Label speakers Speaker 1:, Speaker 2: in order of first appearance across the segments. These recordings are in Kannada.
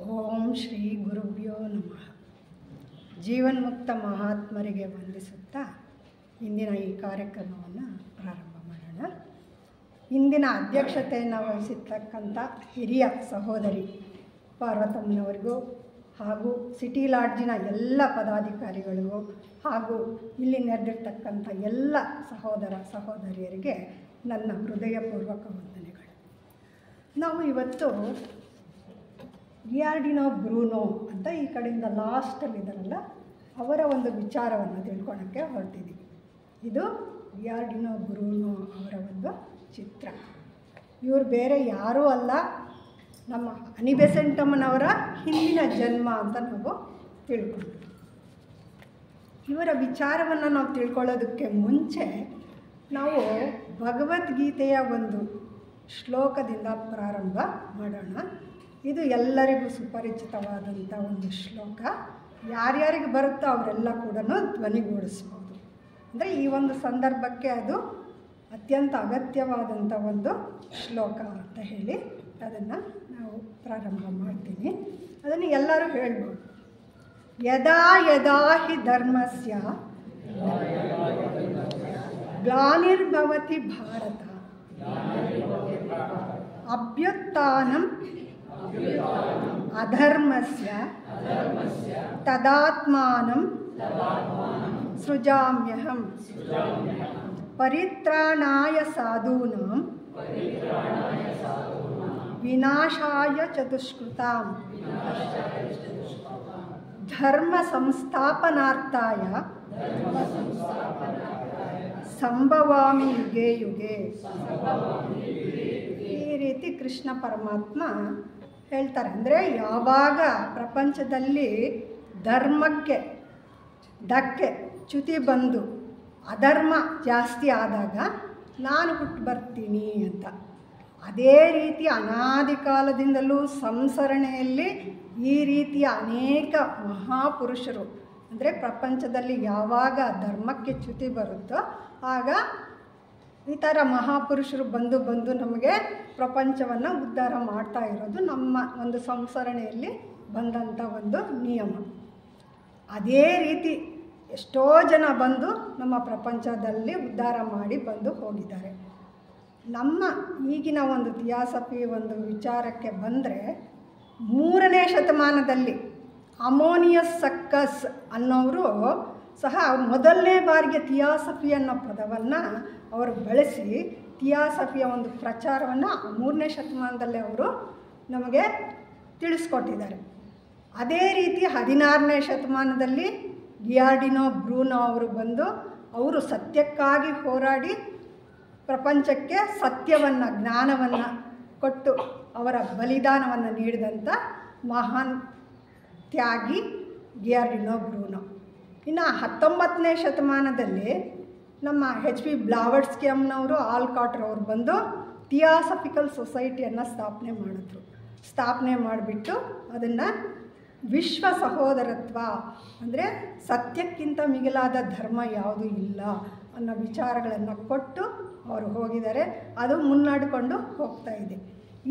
Speaker 1: ಓಂ ಶ್ರೀ ಗುರುಭ್ಯೋ ನಮಃ. ಜೀವನ್ಮುಕ್ತ ಮಹಾತ್ಮರಿಗೆ ವಂದಿಸುತ್ತಾ ಇಂದಿನ ಈ ಕಾರ್ಯಕ್ರಮವನ್ನು ಪ್ರಾರಂಭ ಮಾಡೋಣ. ಇಂದಿನ ಅಧ್ಯಕ್ಷತೆಯನ್ನು ವಹಿಸಿರ್ತಕ್ಕಂಥ ಹಿರಿಯ ಸಹೋದರಿ ಪಾರ್ವತಮ್ಮನವರಿಗೂ ಹಾಗೂ ಸಿಟಿ ಲಾಡ್ಜಿನ ಎಲ್ಲ ಪದಾಧಿಕಾರಿಗಳಿಗೂ ಹಾಗೂ ಇಲ್ಲಿ ನೆರೆದಿರ್ತಕ್ಕಂಥ ಎಲ್ಲ ಸಹೋದರ ಸಹೋದರಿಯರಿಗೆ ನನ್ನ ಹೃದಯಪೂರ್ವಕ ವಂದನೆಗಳು. ನಾವು ಇವತ್ತು ಗಿಯಾರ್ಡಿನೋ ಬ್ರೂನೋ ಅಂತ ಈ ಕಡೆಯಿಂದ ಲಾಸ್ಟಲ್ಲಿದ್ದಾರಲ್ಲ ಅವರ ಒಂದು ವಿಚಾರವನ್ನು ತಿಳ್ಕೊಳ್ಳೋಕ್ಕೆ ಹೊರಟಿದ್ದೀವಿ. ಇದು ಗಿಯಾರ್ಡಿನೋ ಬ್ರೂನೋ ಅವರ ಒಂದು ಚಿತ್ರ. ಇವರು ಬೇರೆ ಯಾರೂ ಅಲ್ಲ, ನಮ್ಮ ಅನಿ ಬೆಸೆಂಟಮ್ಮನವರ ಹಿಂದಿನ ಜನ್ಮ ಅಂತ ನಾವು ತಿಳ್ಕೊಂಡ್ವಿ. ಇವರ ವಿಚಾರವನ್ನು ನಾವು ತಿಳ್ಕೊಳ್ಳೋದಕ್ಕೆ ಮುಂಚೆ ನಾವು ಭಗವದ್ಗೀತೆಯ ಒಂದು ಶ್ಲೋಕದಿಂದ ಪ್ರಾರಂಭ ಮಾಡೋಣ. ಇದು ಎಲ್ಲರಿಗೂ ಸುಪರಿಚಿತವಾದಂಥ ಒಂದು ಶ್ಲೋಕ. ಯಾರ್ಯಾರಿಗೆ ಬರುತ್ತೋ ಅವರೆಲ್ಲ ಕೂಡ ಧ್ವನಿಗೂಡಿಸ್ಬೋದು. ಅಂದರೆ ಈ ಒಂದು ಸಂದರ್ಭಕ್ಕೆ ಅದು ಅತ್ಯಂತ ಅಗತ್ಯವಾದಂಥ ಒಂದು ಶ್ಲೋಕ ಅಂತ ಹೇಳಿ ಅದನ್ನು ನಾವು ಪ್ರಾರಂಭ ಮಾಡ್ತೀನಿ. ಅದನ್ನು ಎಲ್ಲರೂ ಹೇಳ್ಬೋದು. ಯದಾ ಯದಾ ಹಿ ಧರ್ಮಸ್ಯ ಗ್ಲಾನಿರ್ಭವತಿ ಭಾರತ ಅಭ್ಯುತ್ಥಾನಂ ಅಧರ್ಮಸ್ಯ ತದಾತ್ಮಾನಂ ಸೃಜಾಮ್ಯಹಂ ಪರಿತ್ರಾಣಾಯ ಸಾಧೂನಾಂ ವಿನಾಶಾಯ ಚತುಷ್ಕೃತಾಂ ಧರ್ಮ ಸಂಸ್ಥಾಪನಾರ್ಥಾಯ ಸಂಭವಾಮಿ ಯುಗೆ ಯುಗೆ. ಈ ರೀತಿ ಕೃಷ್ಣ ಪರಮಾತ್ಮ ಹೇಳ್ತಾರೆ. ಅಂದರೆ ಯಾವಾಗ ಪ್ರಪಂಚದಲ್ಲಿ ಧರ್ಮಕ್ಕೆ ಧಕ್ಕೆ ಚ್ಯುತಿ ಬಂದು ಅಧರ್ಮ ಜಾಸ್ತಿ ಆದಾಗ ನಾನು ಹುಟ್ಟು ಬರ್ತೀನಿ ಅಂತ, ಅದೇ ರೀತಿ ಅನಾದಿ ಕಾಲದಿಂದಲೂ ಸಂಸರಣೆಯಲ್ಲಿ ಈ ರೀತಿಯ ಅನೇಕ ಮಹಾಪುರುಷರು, ಅಂದರೆ ಪ್ರಪಂಚದಲ್ಲಿ ಯಾವಾಗ ಧರ್ಮಕ್ಕೆ ಚ್ಯುತಿ ಬರುತ್ತೋ ಆಗ ಈ ಥರ ಮಹಾಪುರುಷರು ಬಂದು ನಮಗೆ ಪ್ರಪಂಚವನ್ನು ಉದ್ಧಾರ ಮಾಡ್ತಾ ಇರೋದು ನಮ್ಮ ಒಂದು ಸಂಸರಣೆಯಲ್ಲಿ ಬಂದಂಥ ಒಂದು ನಿಯಮ. ಅದೇ ರೀತಿ ಎಷ್ಟೋ ಜನ ಬಂದು ನಮ್ಮ ಪ್ರಪಂಚದಲ್ಲಿ ಉದ್ಧಾರ ಮಾಡಿ ಬಂದು ಹೋಗಿದ್ದಾರೆ. ನಮ್ಮ ಈಗಿನ ಒಂದು ಥಿಯಾಸಫಿ ಒಂದು ವಿಚಾರಕ್ಕೆ ಬಂದರೆ 3ನೇ ಶತಮಾನದಲ್ಲಿ ಅಮೋನಿಯಸ್ ಸಕ್ಕಸ್ ಅನ್ನೋರು ಸಹ ಮೊದಲನೇ ಬಾರಿಗೆ ಥಿಯಾಸಫಿ ಅನ್ನೋ ಪದವನ್ನು ಅವರು ಬಳಸಿ ಥಿಯಾಸಫಿಯ ಒಂದು ಪ್ರಚಾರವನ್ನು 3ನೇ ಶತಮಾನದಲ್ಲಿ ಅವರು ನಮಗೆ ತಿಳಿಸ್ಕೊಟ್ಟಿದ್ದಾರೆ. ಅದೇ ರೀತಿ 16ನೇ ಶತಮಾನದಲ್ಲಿ ಗಿಯಾರ್ಡಿನೋ ಬ್ರೂನೋ ಅವರು ಬಂದು ಅವರು ಸತ್ಯಕ್ಕಾಗಿ ಹೋರಾಡಿ ಪ್ರಪಂಚಕ್ಕೆ ಸತ್ಯವನ್ನು ಜ್ಞಾನವನ್ನು ಕೊಟ್ಟು ಅವರ ಬಲಿದಾನವನ್ನು ನೀಡಿದಂಥ ಮಹಾನ್ ತ್ಯಾಗಿ ಗಿಯಾರ್ಡಿನೋ ಬ್ರೂನೋ. ಇನ್ನು 19ನೇ ಶತಮಾನದಲ್ಲಿ ನಮ್ಮ HP ಬ್ಲಾವರ್ಡ್ಸ್ಕಿ ಅಮ್ಮನವರು ಆಲ್ಕಾಟ್ರ್ ಅವರು ಬಂದು ಥಿಯಾಸಫಿಕಲ್ ಸೊಸೈಟಿಯನ್ನು ಸ್ಥಾಪನೆ ಮಾಡಿಬಿಟ್ಟು ಅದನ್ನು ವಿಶ್ವ ಸಹೋದರತ್ವ, ಅಂದರೆ ಸತ್ಯಕ್ಕಿಂತ ಮಿಗಿಲಾದ ಧರ್ಮ ಯಾವುದೂ ಇಲ್ಲ ಅನ್ನೋ ವಿಚಾರಗಳನ್ನು ಕೊಟ್ಟು ಅವರು ಹೋಗಿದ್ದಾರೆ. ಅದು ಮುನ್ನಡೆಕೊಂಡು ಹೋಗ್ತಾ ಇದೆ.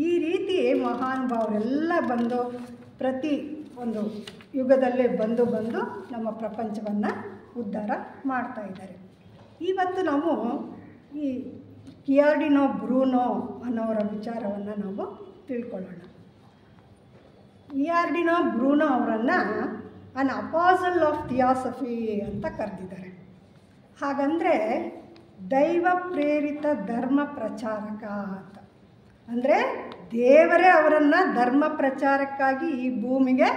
Speaker 1: ಈ ರೀತಿ ಮಹಾನುಭಾವರೆಲ್ಲ ಬಂದು ಪ್ರತಿ ಒಂದು ಯುಗದಲ್ಲೇ ಬಂದು ನಮ್ಮ ಪ್ರಪಂಚವನ್ನು ಉದ್ಧಾರ ಮಾಡ್ತಾ ಇದ್ದಾರೆ. ಇವತ್ತು ನಾವು ಈ ಗಿಯಾರ್ಡಿನೋ ಬ್ರೂನೋ ಅನ್ನೋರ ವಿಚಾರವನ್ನು ನಾವು ತಿಳ್ಕೊಳ್ಳೋಣ. ಗಿಯಾರ್ಡಿನೋ ಬ್ರೂನೋ ಅವರನ್ನು ಅನ್ ಅಪಾಸಲ್ ಆಫ್ ಥಿಯಾಸಫಿ ಅಂತ ಕರೆದಿದ್ದಾರೆ. ಹಾಗಂದರೆ ದೈವ ಪ್ರೇರಿತ ಧರ್ಮ ಪ್ರಚಾರಕ ಅಂತ. ಅಂದರೆ ದೇವರೇ ಅವರನ್ನು ಧರ್ಮ ಪ್ರಚಾರಕ್ಕಾಗಿ ಈ ಭೂಮಿಗೆ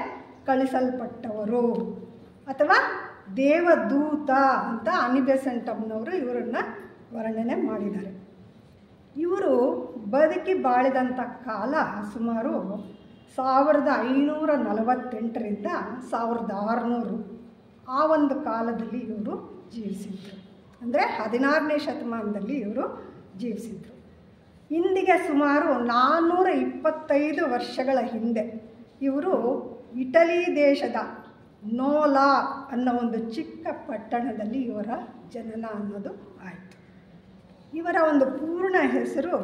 Speaker 1: ಕಳಿಸಲ್ಪಟ್ಟವರು ಅಥವಾ ದೇವದೂತ ಅಂತ ಅನಿ ಬೆಸೆಂಟಮ್ಮನವರು ಇವರನ್ನು ವರ್ಣನೆ ಮಾಡಿದ್ದಾರೆ. ಇವರು ಬದುಕಿ ಬಾಳಿದಂಥ ಕಾಲ ಸುಮಾರು 1548ರಿಂದ 1600 ಆ ಒಂದು ಕಾಲದಲ್ಲಿ ಇವರು ಜೀವಿಸಿದ್ರು. ಅಂದರೆ 16ನೇ ಶತಮಾನದಲ್ಲಿ ಇವರು ಜೀವಿಸಿದ್ರು. ಇಂದಿಗೆ ಸುಮಾರು 425 ವರ್ಷಗಳ ಹಿಂದೆ ಇವರು ಇಟಲಿ ದೇಶದ ನೋಲಾ ಅನ್ನೋ ಒಂದು ಚಿಕ್ಕ ಪಟ್ಟಣದಲ್ಲಿ ಇವರ ಜನನ ಅನ್ನೋದು ಆಯಿತು. ಇವರ ಒಂದು ಪೂರ್ಣ ಹೆಸರು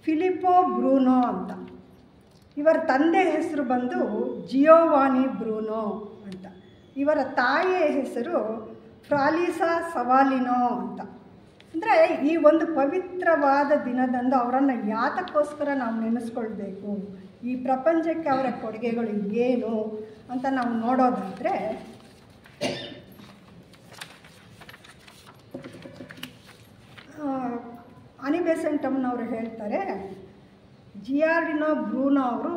Speaker 1: ಫಿಲಿಪ್ಪೋ ಬ್ರೂನೋ ಅಂತ. ಇವರ ತಂದೆ ಹೆಸರು ಬಂದು ಜಿಯೋವಾನಿ ಬ್ರೂನೋ ಅಂತ. ಇವರ ತಾಯಿಯ ಹೆಸರು ಫ್ರಾಲಿಸಾ ಸವಾಲಿನೋ ಅಂತ. ಅಂದರೆ ಈ ಒಂದು ಪವಿತ್ರವಾದ ದಿನದಂದು ಅವರನ್ನು ಯಾತಕ್ಕೋಸ್ಕರ ನಾವು ನೆನೆಸ್ಕೊಳ್ಬೇಕು, ಈ ಪ್ರಪಂಚಕ್ಕೆ ಅವರ ಕೊಡುಗೆಗಳು ಏನು ಅಂತ ನಾವು ನೋಡೋದಾದರೆ, ಅನಿ ಬೆಸೆಂಟಮ್ನವರು ಹೇಳ್ತಾರೆ, ಜಿಯಾರ್ಡಿನೋ ಬ್ರೂನೋ ಅವರು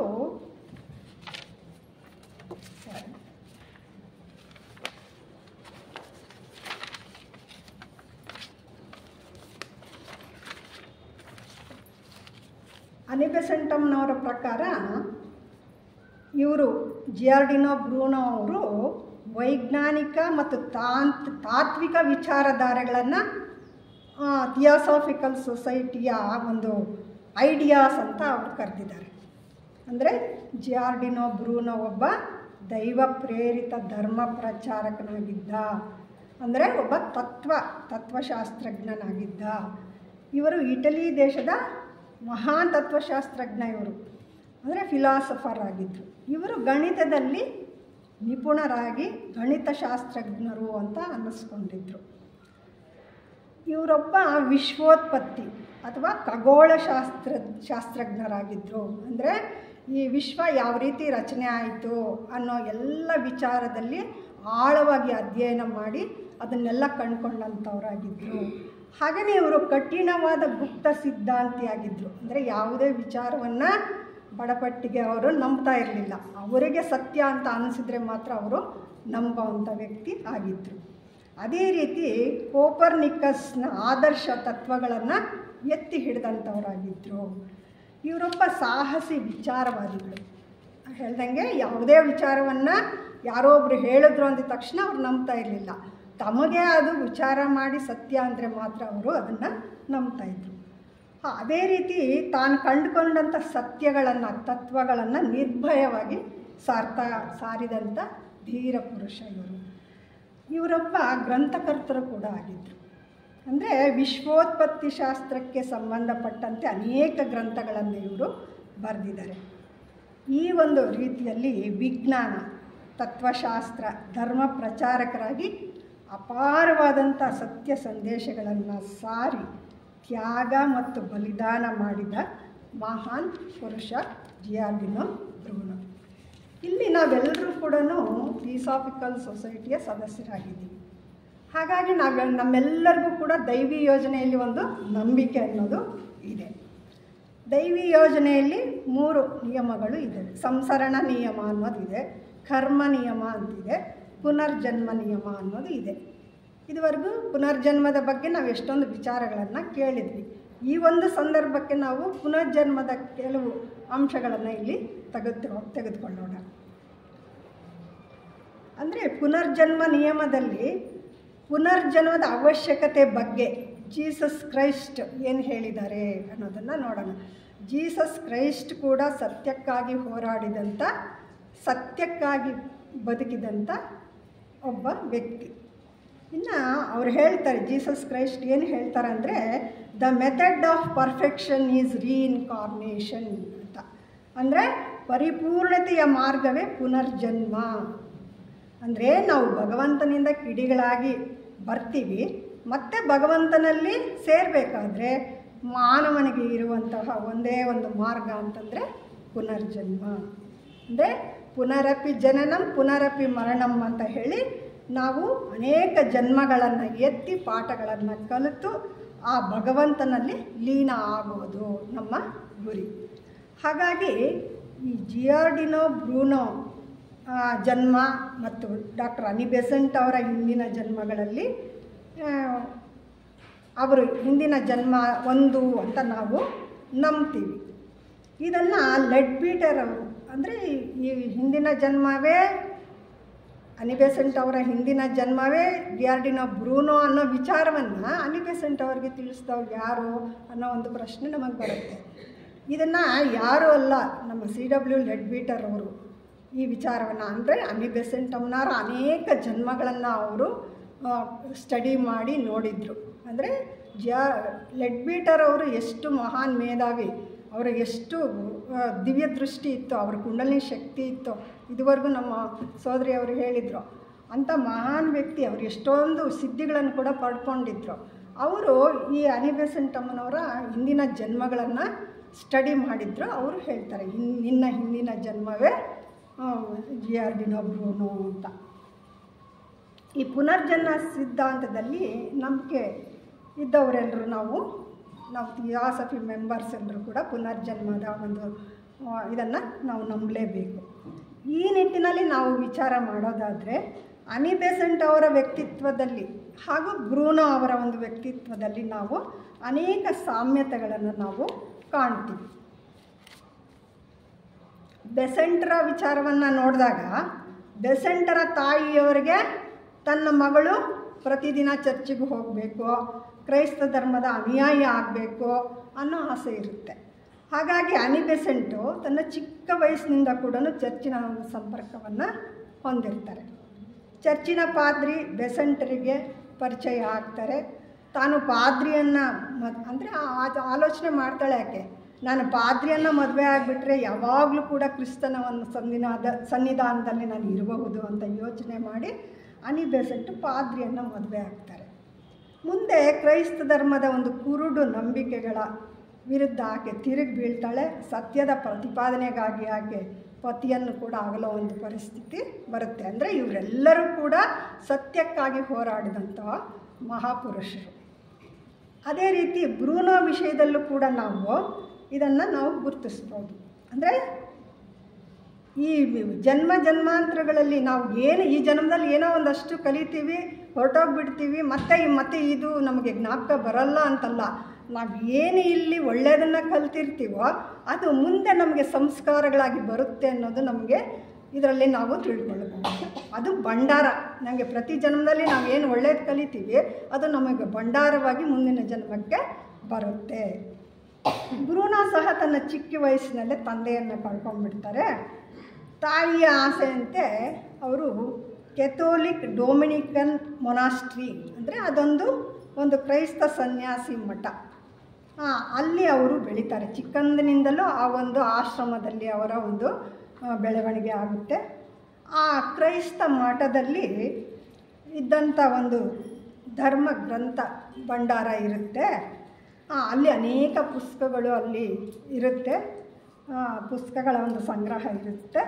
Speaker 1: ಅನಿ ಬೆಸೆಂಟಮ್ನವರ ಪ್ರಕಾರ ಇವರು ಜಿಯಾರ್ಡಿನೋ ಬ್ರೂನೋ ಅವರು ವೈಜ್ಞಾನಿಕ ಮತ್ತು ತಾತ್ವಿಕ ವಿಚಾರಧಾರೆಗಳನ್ನು ಥಿಯಾಸಾಫಿಕಲ್ ಸೊಸೈಟಿಯ ಒಂದು ಐಡಿಯಾಸ್ ಅಂತ ಅವರು ಕರೆದಿದ್ದಾರೆ. ಅಂದರೆ ಜಿಯಾರ್ಡಿನೋ ಬ್ರೂನೋ ಒಬ್ಬ ದೈವ ಪ್ರೇರಿತ ಧರ್ಮ ಪ್ರಚಾರಕನಾಗಿದ್ದ, ಅಂದರೆ ಒಬ್ಬ ತತ್ವಶಾಸ್ತ್ರಜ್ಞನಾಗಿದ್ದ. ಇವರು ಇಟಲಿ ದೇಶದ ಮಹಾನ್ ತತ್ವಶಾಸ್ತ್ರಜ್ಞ. ಇವರು ಅಂದರೆ ಫಿಲಾಸಫರ್ ಆಗಿದ್ದರು. ಇವರು ಗಣಿತದಲ್ಲಿ ನಿಪುಣರಾಗಿ ಗಣಿತಶಾಸ್ತ್ರಜ್ಞರು ಅಂತ ಅನ್ನಿಸ್ಕೊಂಡಿದ್ರು. ಇವರೊಬ್ಬ ವಿಶ್ವೋತ್ಪತ್ತಿ ಅಥವಾ ಶಾಸ್ತ್ರಜ್ಞರಾಗಿದ್ದರು. ಅಂದರೆ ಈ ವಿಶ್ವ ಯಾವ ರೀತಿ ರಚನೆ ಆಯಿತು ಅನ್ನೋ ಎಲ್ಲ ವಿಚಾರದಲ್ಲಿ ಆಳವಾಗಿ ಅಧ್ಯಯನ ಮಾಡಿ ಅದನ್ನೆಲ್ಲ ಕಂಡುಕೊಂಡಂಥವರಾಗಿದ್ದರು. ಹಾಗೆಯೇ ಇವರು ಕಠಿಣವಾದ ಗುಪ್ತ ಸಿದ್ಧಾಂತಿಯಾಗಿದ್ದರು. ಅಂದರೆ ಯಾವುದೇ ವಿಚಾರವನ್ನು ಬಡಪಟ್ಟಿಗೆ ಅವರು ನಂಬ್ತಾ ಇರಲಿಲ್ಲ. ಅವರಿಗೆ ಸತ್ಯ ಅಂತ ಅನಿಸಿದರೆ ಮಾತ್ರ ಅವರು ನಂಬುವಂಥ ವ್ಯಕ್ತಿ ಆಗಿದ್ದರು. ಅದೇ ರೀತಿ ಕೋಪರ್ನಿಕಸ್ನ ಆದರ್ಶ ತತ್ವಗಳನ್ನು ಎತ್ತಿ ಹಿಡಿದಂಥವರಾಗಿದ್ದರು. ಇವರೊಬ್ಬ ಸಾಹಸಿ ವಿಚಾರವಾದಿಗಳು. ಹೇಳ್ದಂಗೆ ಯಾವುದೇ ವಿಚಾರವನ್ನು ಯಾರೋ ಒಬ್ಬರು ಹೇಳಿದ್ರು ಅಂದ ತಕ್ಷಣ ಅವ್ರು ನಂಬ್ತಾ ಇರಲಿಲ್ಲ. ತಮಗೆ ಅದು ವಿಚಾರ ಮಾಡಿ ಸತ್ಯ ಅಂದರೆ ಮಾತ್ರ ಅವರು ಅದನ್ನು ನಂಬ್ತಾಯಿದ್ರು. ಅದೇ ರೀತಿ ತಾನು ಕಂಡುಕೊಂಡಂಥ ಸತ್ಯಗಳನ್ನು ತತ್ವಗಳನ್ನು ನಿರ್ಭಯವಾಗಿ ಸಾರಿದಂಥ ಧೀರ ಪುರುಷ ಇವರು. ಇವರೊಬ್ಬ ಗ್ರಂಥಕರ್ತರು ಕೂಡ ಆಗಿದ್ದರು. ಅಂದರೆ ವಿಶ್ವೋತ್ಪತ್ತಿ ಶಾಸ್ತ್ರಕ್ಕೆ ಸಂಬಂಧಪಟ್ಟಂತೆ ಅನೇಕ ಗ್ರಂಥಗಳನ್ನು ಇವರು ಬರೆದಿದ್ದಾರೆ. ಈ ಒಂದು ರೀತಿಯಲ್ಲಿ ವಿಜ್ಞಾನ, ತತ್ವಶಾಸ್ತ್ರ, ಧರ್ಮ ಪ್ರಚಾರಕರಾಗಿ ಅಪಾರವಾದಂಥ ಸತ್ಯ ಸಂದೇಶಗಳನ್ನು ಸಾರಿ ತ್ಯಾಗ ಮತ್ತು ಬಲಿದಾನ ಮಾಡಿದ ಮಹಾನ್ ಪುರುಷ ಜಿಯಾರ್ಡಿನೋ ಬ್ರೂನೋ. ಇಲ್ಲಿ ನಾವೆಲ್ಲರೂ ಕೂಡ ಥಿಯಾಸಾಫಿಕಲ್ ಸೊಸೈಟಿಯ ಸದಸ್ಯರಾಗಿದ್ದೀವಿ. ಹಾಗಾಗಿ ನಮ್ಮೆಲ್ಲರಿಗೂ ಕೂಡ ದೈವಿ ಯೋಜನೆಯಲ್ಲಿ ಒಂದು ನಂಬಿಕೆ ಅನ್ನೋದು ಇದೆ. ದೈವಿ ಯೋಜನೆಯಲ್ಲಿ 3 ನಿಯಮಗಳು ಇದೆ. ಸಂಸರಣ ನಿಯಮ ಅನ್ನೋದಿದೆ, ಕರ್ಮ ನಿಯಮ ಅಂತಿದೆ, ಪುನರ್ಜನ್ಮ ನಿಯಮ ಅನ್ನೋದು ಇದೆ. ಇದುವರೆಗೂ ಪುನರ್ಜನ್ಮದ ಬಗ್ಗೆ ನಾವು ಎಷ್ಟೊಂದು ವಿಚಾರಗಳನ್ನು ಕೇಳಿದ್ವಿ. ಈ ಒಂದು ಸಂದರ್ಭಕ್ಕೆ ನಾವು ಪುನರ್ಜನ್ಮದ ಕೆಲವು ಅಂಶಗಳನ್ನು ಇಲ್ಲಿ ತೆಗೆದುಕೊಳ್ಳೋಣ. ಅಂದರೆ ಪುನರ್ಜನ್ಮ ನಿಯಮದಲ್ಲಿ ಪುನರ್ಜನ್ಮದ ಅವಶ್ಯಕತೆ ಬಗ್ಗೆ ಜೀಸಸ್ ಕ್ರೈಸ್ಟ್ ಏನು ಹೇಳಿದ್ದಾರೆ ಅನ್ನೋದನ್ನು ನೋಡೋಣ. ಜೀಸಸ್ ಕ್ರೈಸ್ಟ್ ಕೂಡ ಸತ್ಯಕ್ಕಾಗಿ ಹೋರಾಡಿದಂಥ, ಸತ್ಯಕ್ಕಾಗಿ ಬದುಕಿದಂಥ ಒಬ್ಬ ವ್ಯಕ್ತಿ. ಇನ್ನು ಅವ್ರು ಹೇಳ್ತಾರೆ, ಜೀಸಸ್ ಕ್ರೈಸ್ಟ್ ಏನು ಹೇಳ್ತಾರೆ ಅಂದರೆ, the method of perfection is reincarnation ಅಂತ. ಅಂದರೆ ಪರಿಪೂರ್ಣತೆಯ ಮಾರ್ಗವೇ ಪುನರ್ಜನ್ಮ. ಅಂದರೆ ನಾವು ಭಗವಂತನಿಂದ ಕಿಡಿಗಳಾಗಿ ಬರ್ತೀವಿ, ಮತ್ತೆ ಭಗವಂತನಲ್ಲಿ ಸೇರಬೇಕಾದ್ರೆ ಮಾನವನಿಗೆ ಇರುವಂತಹ ಒಂದೇ ಒಂದು ಮಾರ್ಗ ಅಂತಂದರೆ ಪುನರ್ಜನ್ಮ. ಅಂದರೆ ಪುನರಪಿ ಜನನಂ ಪುನರಪಿ ಮರಣಂ ಅಂತ ಹೇಳಿ ನಾವು ಅನೇಕ ಜನ್ಮಗಳನ್ನು ಎತ್ತಿ ಪಾಠಗಳನ್ನು ಕಲಿತು ಆ ಭಗವಂತನಲ್ಲಿ ಲೀನ ಆಗೋದು ನಮ್ಮ ಗುರಿ. ಹಾಗಾಗಿ ಈ ಜಿಯಾರ್ಡಿನೋ ಬ್ರೂನೋ ಜನ್ಮ ಮತ್ತು ಡಾಕ್ಟರ್ ಅನಿ ಬೆಸೆಂಟ್ ಅವರ ಹಿಂದಿನ ಜನ್ಮಗಳಲ್ಲಿ ಅವರು ಹಿಂದಿನ ಜನ್ಮ ಒಂದು ಅಂತ ನಾವು ನಂಬ್ತೀವಿ. ಇದನ್ನು ಲೆಡ್ಬೀಟರ್ ಅವರು, ಅಂದರೆ ಈ ಹಿಂದಿನ ಜನ್ಮವೇ ಅನಿ ಬೆಸೆಂಟ್ ಅವರ ಹಿಂದಿನ ಜನ್ಮವೇ ಜಿಯಾರ್ಡಿನೋ ಬ್ರೂನೋ ಅನ್ನೋ ವಿಚಾರವನ್ನು ಅನಿ ಬೆಸೆಂಟ್ ಅವರಿಗೆ ತಿಳಿಸಿದವ್ರು ಯಾರು ಅನ್ನೋ ಒಂದು ಪ್ರಶ್ನೆ ನಮಗೆ ಬರುತ್ತೆ. ಇದನ್ನು ಯಾರೂ ಅಲ್ಲ, ನಮ್ಮ CW ಲೆಡ್ಬೀಟರ್ ಅವರು ಈ ವಿಚಾರವನ್ನು, ಅಂದರೆ ಅನಿ ಬೆಸೆಂಟ್ ಅವರ ಅನೇಕ ಜನ್ಮಗಳನ್ನು ಅವರು ಸ್ಟಡಿ ಮಾಡಿ ನೋಡಿದರು. ಅಂದರೆ ಲೆಡ್ಬೀಟರ್ ಅವರು ಎಷ್ಟು ಮಹಾನ್ ಮೇಧಾವಿ, ಅವರು ಎಷ್ಟು ದಿವ್ಯ ದೃಷ್ಟಿ ಇತ್ತು, ಅವ್ರ ಕುಂಡಲಿನಿ ಶಕ್ತಿ ಇತ್ತು, ಇದುವರೆಗೂ ನಮ್ಮ ಸೋದರಿಯವರು ಹೇಳಿದರು. ಅಂಥ ಮಹಾನ್ ವ್ಯಕ್ತಿ, ಅವರು ಎಷ್ಟೊಂದು ಸಿದ್ಧಿಗಳನ್ನು ಕೂಡ ಪಡ್ಕೊಂಡಿದ್ರು. ಅವರು ಈ ಅನಿ ಬೆಸೆಂಟ್ ಅಮ್ಮನವರ ಹಿಂದಿನ ಜನ್ಮಗಳನ್ನು ಸ್ಟಡಿ ಮಾಡಿದ್ರು. ಅವರು ಹೇಳ್ತಾರೆ, ನಿನ್ನ ಹಿಂದಿನ ಜನ್ಮವೇ ಜಿಯಾರ್ಡಿನೋ ಬ್ರೂನೋ ಅಂತ. ಈ ಪುನರ್ಜನ್ಮ ಸಿದ್ಧಾಂತದಲ್ಲಿ ನಂಬಿಕೆ ಇದ್ದವರೆಲ್ಲರೂ ನಾವು ಥಿಯಾಸಫಿ ಮೆಂಬರ್ಸ್ ಎಲ್ಲರೂ ಕೂಡ ಪುನರ್ಜನ್ಮದ ಒಂದು ಇದನ್ನು ನಾವು ನಂಬಲೇಬೇಕು. ಈ ನಿಟ್ಟಿನಲ್ಲಿ ನಾವು ವಿಚಾರ ಮಾಡೋದಾದರೆ ಅನಿ ಬೆಸೆಂಟ್ ಅವರ ವ್ಯಕ್ತಿತ್ವದಲ್ಲಿ ಹಾಗೂ ಬ್ರೂನೋ ಅವರ ಒಂದು ವ್ಯಕ್ತಿತ್ವದಲ್ಲಿ ನಾವು ಅನೇಕ ಸಾಮ್ಯತೆಗಳನ್ನು ನಾವು ಕಾಣ್ತೀವಿ. ಬೆಸೆಂಟರ ವಿಚಾರವನ್ನು ನೋಡಿದಾಗ ಬೆಸೆಂಟರ ತಾಯಿಯವರಿಗೆ ತನ್ನ ಮಗಳು ಪ್ರತಿದಿನ ಚರ್ಚಿಗೆ ಹೋಗಬೇಕು, ಕ್ರೈಸ್ತ ಧರ್ಮದ ಅನುಯಾಯಿ ಆಗಬೇಕು ಅನ್ನೋ ಆಸೆ ಇರುತ್ತೆ. ಹಾಗಾಗಿ ಅನಿ ಬೆಸೆಂಟು ತನ್ನ ಚಿಕ್ಕ ವಯಸ್ಸಿನಿಂದ ಕೂಡ ಚರ್ಚಿನ ಸಂಪರ್ಕವನ್ನು ಹೊಂದಿರ್ತಾರೆ. ಚರ್ಚಿನ ಪಾದ್ರಿ ಬೆಸೆಂಟರಿಗೆ ಪರಿಚಯ ಆಗ್ತಾರೆ. ತಾನು ಪಾದ್ರಿಯನ್ನು ಅಂದರೆ ಆಲೋಚನೆ ಮಾಡ್ತಾಳೆ ಯಾಕೆ, ನಾನು ಪಾದ್ರಿಯನ್ನು ಮದುವೆ ಆಗಿಬಿಟ್ರೆ ಯಾವಾಗಲೂ ಕೂಡ ಕ್ರಿಸ್ತನ ಒಂದು ಸನ್ನಿಧಾನದಲ್ಲಿ ನಾನು ಇರಬಹುದು ಅಂತ ಯೋಚನೆ ಮಾಡಿ ಅನಿ ಬೆಸೆಂಟು ಪಾದ್ರಿಯನ್ನು ಮದುವೆ ಆಗ್ತಾರೆ. ಮುಂದೆ ಕ್ರೈಸ್ತ ಧರ್ಮದ ಒಂದು ಕುರುಡು ನಂಬಿಕೆಗಳ ವಿರುದ್ಧ ಆಕೆ ತಿರುಗಿ ಬೀಳ್ತಾಳೆ. ಸತ್ಯದ ಪ್ರತಿಪಾದನೆಗಾಗಿ ಆಕೆ ಪತಿಯನ್ನು ಕೂಡ ಆಗಲೋ ಒಂದು ಪರಿಸ್ಥಿತಿ ಬರುತ್ತೆ. ಅಂದರೆ ಇವರೆಲ್ಲರೂ ಕೂಡ ಸತ್ಯಕ್ಕಾಗಿ ಹೋರಾಡಿದಂಥ ಮಹಾಪುರುಷರು. ಅದೇ ರೀತಿ ಬ್ರೂನೋ ವಿಷಯದಲ್ಲೂ ಕೂಡ ನಾವು ಇದನ್ನು ನಾವು ಗುರುತಿಸ್ಬೋದು. ಅಂದರೆ ಈ ಜನ್ಮಾಂತರಗಳಲ್ಲಿ ನಾವು ಏನು ಈ ಜನ್ಮದಲ್ಲಿ ಏನೋ ಒಂದಷ್ಟು ಕಲಿತೀವಿ, ಹೊರಟೋಗ್ಬಿಡ್ತೀವಿ, ಮತ್ತೆ ಇದು ನಮಗೆ ಜ್ಞಾಪಕ ಬರಲ್ಲ ಅಂತಲ್ಲ. ನಾವು ಏನು ಇಲ್ಲಿ ಒಳ್ಳೆಯದನ್ನು ಕಲ್ತಿರ್ತೀವೋ ಅದು ಮುಂದೆ ನಮಗೆ ಸಂಸ್ಕಾರಗಳಾಗಿ ಬರುತ್ತೆ ಅನ್ನೋದು ನಮಗೆ ಇದರಲ್ಲಿ ನಾವು ತಿಳ್ಕೊಳ್ಬೋದು. ಅದು ಭಂಡಾರ. ನಮಗೆ ಪ್ರತಿ ಜನ್ಮದಲ್ಲಿ ನಾವು ಏನು ಒಳ್ಳೇದು ಕಲಿತೀವಿ ಅದು ನಮಗೆ ಭಂಡಾರವಾಗಿ ಮುಂದಿನ ಜನ್ಮಕ್ಕೆ ಬರುತ್ತೆ. ಬ್ರೂನೋ ಸಹ ತನ್ನ ಚಿಕ್ಕ ವಯಸ್ಸಿನಲ್ಲೇ ತಂದೆಯನ್ನು ಕಳ್ಕೊಂಡ್ಬಿಡ್ತಾರೆ. ತಾಯಿಯ ಆಸೆಯಂತೆ ಅವರು ಕೆಥೋಲಿಕ್ ಡೊಮಿನಿಕನ್ ಮೊನಾಸ್ಟ್ರಿ ಅಂದರೆ ಒಂದು ಕ್ರೈಸ್ತ ಸನ್ಯಾಸಿ ಮಠ, ಅಲ್ಲಿ ಅವರು ಬೆಳೀತಾರೆ. ಚಿಕ್ಕಂದಿನಿಂದಲೂ ಆ ಒಂದು ಆಶ್ರಮದಲ್ಲಿ ಅವರ ಒಂದು ಬೆಳವಣಿಗೆ ಆಗುತ್ತೆ. ಆ ಕ್ರೈಸ್ತ ಮಠದಲ್ಲಿ ಇದ್ದಂಥ ಒಂದು ಧರ್ಮ ಗ್ರಂಥ ಭಂಡಾರ ಇರುತ್ತೆ. ಅಲ್ಲಿ ಅನೇಕ ಪುಸ್ತಕಗಳು ಅಲ್ಲಿ ಇರುತ್ತೆ, ಪುಸ್ತಕಗಳ ಒಂದು ಸಂಗ್ರಹ ಇರುತ್ತೆ.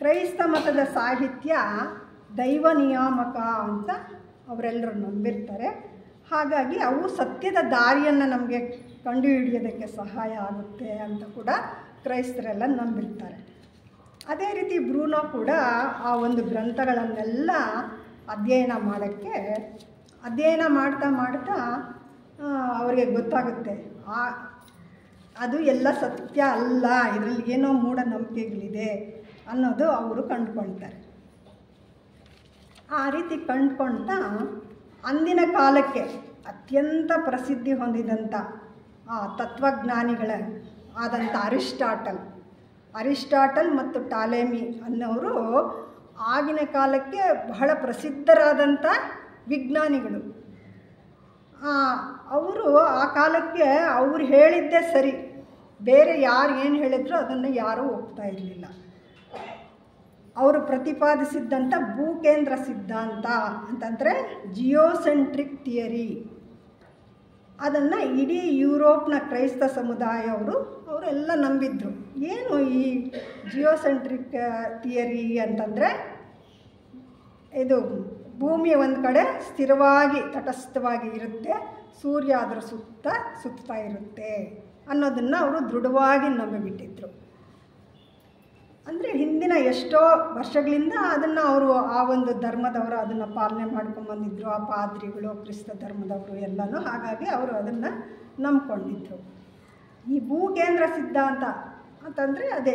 Speaker 1: ಕ್ರೈಸ್ತ ಮತದ ಸಾಹಿತ್ಯ ದೈವ ನಿಯಾಮಕ ಅಂತ ಅವರೆಲ್ಲರೂ ನಂಬಿರ್ತಾರೆ. ಹಾಗಾಗಿ ಅವು ಸತ್ಯದ ದಾರಿಯನ್ನು ನಮಗೆ ಕಂಡುಹಿಡಿಯೋದಕ್ಕೆ ಸಹಾಯ ಆಗುತ್ತೆ ಅಂತ ಕೂಡ ಕ್ರೈಸ್ತರೆಲ್ಲ ನಂಬಿರ್ತಾರೆ. ಅದೇ ರೀತಿ ಬ್ರೂನೋ ಕೂಡ ಆ ಒಂದು ಗ್ರಂಥಗಳನ್ನೆಲ್ಲ ಅಧ್ಯಯನ ಮಾಡ್ತಾ ಅವರಿಗೆ ಗೊತ್ತಾಗುತ್ತೆ ಅದು ಎಲ್ಲ ಸತ್ಯ ಅಲ್ಲ, ಇದರಲ್ಲಿ ಏನೋ ಮೂಢನಂಬಿಕೆಗಳಿದೆ ಅನ್ನೋದು ಅವರು ಕಂಡುಕೊಳ್ತಾರೆ. ಆ ರೀತಿ ಕಂಡುಕೊಳ್ತಾ ಅಂದಿನ ಕಾಲಕ್ಕೆ ಅತ್ಯಂತ ಪ್ರಸಿದ್ಧಿ ಹೊಂದಿದಂಥ ತತ್ವಜ್ಞಾನಿಗಳ ಆದಂಥ ಅರಿಸ್ಟಾಟಲ್ ಮತ್ತು ಟಾಲೆಮಿ ಅನ್ನೋರು ಆಗಿನ ಕಾಲಕ್ಕೆ ಬಹಳ ಪ್ರಸಿದ್ಧರಾದಂಥ ವಿಜ್ಞಾನಿಗಳು. ಅವರು ಆ ಕಾಲಕ್ಕೆ ಅವ್ರು ಹೇಳಿದ್ದೇ ಸರಿ, ಬೇರೆ ಯಾರು ಏನು ಹೇಳಿದ್ರು ಅದನ್ನು ಯಾರೂ ಒಪ್ತಾ ಇರಲಿಲ್ಲ. ಅವರು ಪ್ರತಿಪಾದಿಸಿದ್ದಂಥ ಭೂಕೇಂದ್ರ ಸಿದ್ಧಾಂತ ಅಂತಂದರೆ ಜಿಯೋಸೆಂಟ್ರಿಕ್ ಥಿಯರಿ, ಅದನ್ನು ಇಡೀ ಯುರೋಪ್ನ ಕ್ರೈಸ್ತ ಸಮುದಾಯ ಅವರೆಲ್ಲ ನಂಬಿದ್ರು. ಏನು ಈ ಜಿಯೋಸೆಂಟ್ರಿಕ್ ಥಿಯರಿ ಅಂತಂದರೆ ಇದು ಭೂಮಿ ಒಂದು ಕಡೆ ಸ್ಥಿರವಾಗಿ ತಟಸ್ಥವಾಗಿ ಇರುತ್ತೆ, ಸೂರ್ಯ ಅದರ ಸುತ್ತಾ ಇರುತ್ತೆ ಅನ್ನೋದನ್ನು ಅವರು ದೃಢವಾಗಿ ನಂಬಿಬಿಟ್ಟಿದ್ರು. ಅಂದರೆ ಹಿಂದಿನ ಎಷ್ಟೋ ವರ್ಷಗಳಿಂದ ಅದನ್ನು ಅವರು ಆ ಒಂದು ಧರ್ಮದವರು ಅದನ್ನು ಪಾಲನೆ ಮಾಡ್ಕೊಂಬಂದಿದ್ರು, ಆ ಪಾದ್ರಿಗಳು, ಕ್ರಿಸ್ತ ಧರ್ಮದವರು ಎಲ್ಲನೂ. ಹಾಗಾಗಿ ಅವರು ಅದನ್ನು ನಂಬ್ಕೊಂಡಿದ್ರು. ಈ ಭೂಕೇಂದ್ರ ಸಿದ್ಧಾಂತ ಅಂತಂದರೆ ಅದೇ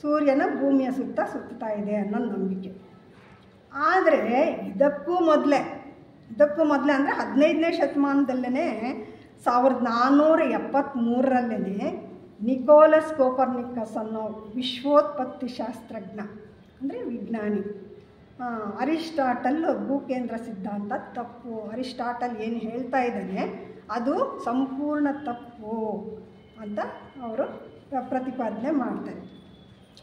Speaker 1: ಸೂರ್ಯನ ಭೂಮಿಯ ಸುತ್ತಾ ಇದೆ ಅನ್ನೋ ನಂಬಿಕೆ. ಆದರೆ ಇದಕ್ಕೂ ಮೊದಲೇ ಅಂದರೆ 15ನೇ ಶತಮಾನದಲ್ಲೇ 1473ರಲ್ಲೇ ನಿಕೋಲಸ್ ಕೋಪರ್ನಿಕಸ್ ಅನ್ನೋ ವಿಶ್ವೋತ್ಪತ್ತಿ ಶಾಸ್ತ್ರಜ್ಞ ಅಂದರೆ ವಿಜ್ಞಾನಿ, ಅರಿಸ್ಟಾಟಲ್ ಭೂಕೇಂದ್ರ ಸಿದ್ಧಾಂತ ತಪ್ಪು, ಅರಿಸ್ಟಾಟಲ್ ಏನು ಹೇಳ್ತಾ ಇದ್ದಾನೆ ಅದು ಸಂಪೂರ್ಣ ತಪ್ಪು ಅಂತ ಅವರು ಪ್ರತಿಪಾದನೆ ಮಾಡ್ತಾರೆ.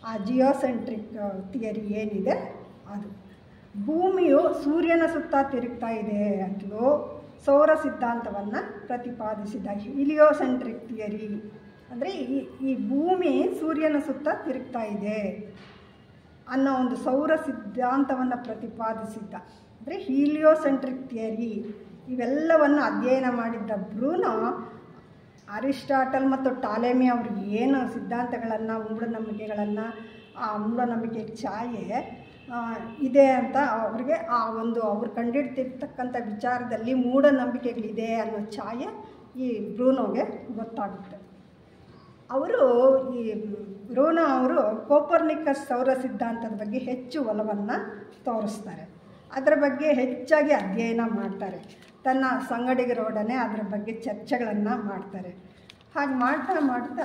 Speaker 1: ಆ ಜಿಯೋಸೆಂಟ್ರಿಕ್ ಥಿಯರಿ ಏನಿದೆ ಅದು. ಭೂಮಿಯು ಸೂರ್ಯನ ಸುತ್ತ ತಿರುಗ್ತಾ ಇದೆ ಅಂತಲೂ ಸೌರ ಸಿದ್ಧಾಂತವನ್ನು ಪ್ರತಿಪಾದಿಸಿದ ಹಿಲಿಯೋಸೆಂಟ್ರಿಕ್ ಥಿಯರಿ ಅಂದರೆ ಈ ಭೂಮಿ ಸೂರ್ಯನ ಸುತ್ತ ತಿರುಗ್ತಾ ಇದೆ ಅನ್ನೋ ಒಂದು ಸೌರ ಸಿದ್ಧಾಂತವನ್ನು ಪ್ರತಿಪಾದಿಸಿದ್ದ ಅಂದರೆ ಹೀಲಿಯೋಸೆಂಟ್ರಿಕ್ ಥಿಯರಿ. ಇವೆಲ್ಲವನ್ನು ಅಧ್ಯಯನ ಮಾಡಿದ್ದ ಬ್ರೂನೋ ಅರಿಸ್ಟಾಟಲ್ ಮತ್ತು ಟಾಲೆಮಿ ಅವ್ರಿಗೆ ಏನು ಸಿದ್ಧಾಂತಗಳನ್ನು ಮೂಢನಂಬಿಕೆಗಳನ್ನು ಆ ಮೂಢನಂಬಿಕೆ ಛಾಯೆ ಇದೆ ಅಂತ ಅವ್ರಿಗೆ ಆ ಒಂದು ಅವ್ರು ಕಂಡಿಡ್ತಿರ್ತಕ್ಕಂಥ ವಿಚಾರದಲ್ಲಿ ಮೂಢನಂಬಿಕೆಗಳಿದೆ ಅನ್ನೋ ಛಾಯೆ ಈ ಬ್ರೂನೋಗೆ ಗೊತ್ತಾಗುತ್ತೆ. ಅವರು ಈ ಬ್ರೂನೋ ಅವರು ಕೋಪರ್ನಿಕಸ್ ಸೌರ ಸಿದ್ಧಾಂತದ ಬಗ್ಗೆ ಹೆಚ್ಚು ಒಲವನ್ನು ತೋರಿಸ್ತಾರೆ. ಅದರ ಬಗ್ಗೆ ಹೆಚ್ಚಾಗಿ ಅಧ್ಯಯನ ಮಾಡ್ತಾರೆ. ತನ್ನ ಸಂಗಡಿಗರೊಡನೆ ಅದರ ಬಗ್ಗೆ ಚರ್ಚೆಗಳನ್ನು ಮಾಡ್ತಾರೆ. ಹಾಗೆ ಮಾಡ್ತಾ ಮಾಡ್ತಾ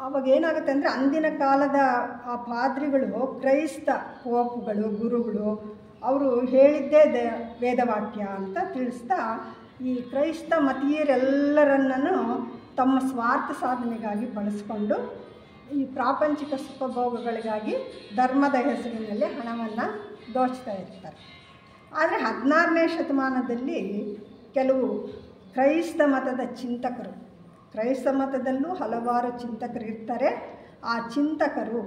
Speaker 1: ಅವಾಗೇನಾಗುತ್ತೆ ಅಂದರೆ ಅಂದಿನ ಕಾಲದ ಆ ಪಾದ್ರಿಗಳು ಕ್ರೈಸ್ತ ಪೋಪ್ಗಳು ಗುರುಗಳು ಅವರು ಹೇಳಿದ್ದೇ ವೇದವಾಕ್ಯ ಅಂತ ತಿಳಿಸ್ತಾ ಈ ಕ್ರೈಸ್ತ ಮತೀಯರೆಲ್ಲರನ್ನೂ ತಮ್ಮ ಸ್ವಾರ್ಥ ಸಾಧನೆಗಾಗಿ ಬಳಸ್ಕೊಂಡು ಈ ಪ್ರಾಪಂಚಿಕ ಸುಖಭೋಗಗಳಿಗಾಗಿ ಧರ್ಮದ ಹೆಸರಿನಲ್ಲಿ ಹಣವನ್ನು ದೋಚ್ತಾ ಇರ್ತಾರೆ. ಆದರೆ 16ನೇ ಶತಮಾನದಲ್ಲಿ ಕೆಲವು ಕ್ರೈಸ್ತ ಮತದ ಚಿಂತಕರು, ಕ್ರೈಸ್ತ ಮತದಲ್ಲೂ ಹಲವಾರು ಚಿಂತಕರು ಇರ್ತಾರೆ. ಆ ಚಿಂತಕರು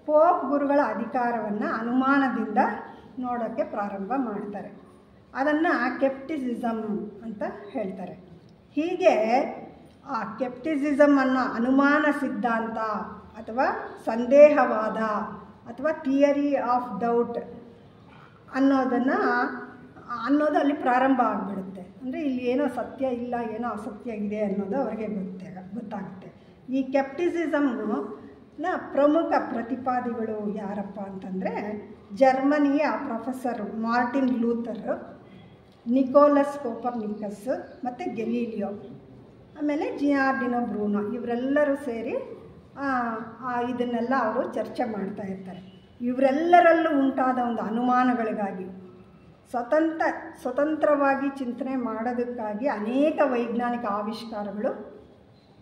Speaker 1: ಪೋಪ್ ಗುರುಗಳ ಅಧಿಕಾರವನ್ನು ಅನುಮಾನದಿಂದ ನೋಡೋಕ್ಕೆ ಪ್ರಾರಂಭ ಮಾಡ್ತಾರೆ. ಅದನ್ನು ಕೆಪ್ಟಿಸಿಸಮ್ ಅಂತ ಹೇಳ್ತಾರೆ. ಹೀಗೆ ಆ ಕೆಪ್ಟಿಸಿಸಮ್ ಅನ್ನೋ ಅನುಮಾನ ಸಿದ್ಧಾಂತ ಅಥವಾ ಸಂದೇಹವಾದ ಅಥವಾ ಥಿಯರಿ ಆಫ್ ಡೌಟ್ ಅನ್ನೋದು ಅಲ್ಲಿ ಪ್ರಾರಂಭ ಆಗಿಬಿಡುತ್ತೆ. ಅಂದರೆ ಇಲ್ಲಿ ಏನೋ ಸತ್ಯ ಇಲ್ಲ, ಏನೋ ಅಸತ್ಯ ಇದೆ ಅನ್ನೋದು ಅವರಿಗೆ ಗೊತ್ತಾಗುತ್ತೆ. ಈ ಕೆಪ್ಟಿಸಿಸಮ್ನ ಪ್ರಮುಖ ಪ್ರತಿಪಾದಿಗಳು ಯಾರಪ್ಪ ಅಂತಂದರೆ ಜರ್ಮನಿಯ professor Martin Luther, Nicolaus Copernicus ಮತ್ತು ಗೆಲೀಲಿಯೋ, ಆಮೇಲೆ ಜಿಯಾರ್ಡಿನೋ ಬ್ರೂನೋ ಇವರೆಲ್ಲರೂ ಸೇರಿ ಇದನ್ನೆಲ್ಲ ಅವರು ಚರ್ಚೆ ಮಾಡ್ತಾ ಇರ್ತಾರೆ. ಇವರೆಲ್ಲರಲ್ಲೂ ಉಂಟಾದ ಒಂದು ಅನುಮಾನಗಳಿಗಾಗಿ ಸ್ವತಂತ್ರವಾಗಿ ಚಿಂತನೆ ಮಾಡೋದಕ್ಕಾಗಿ ಅನೇಕ ವೈಜ್ಞಾನಿಕ ಆವಿಷ್ಕಾರಗಳು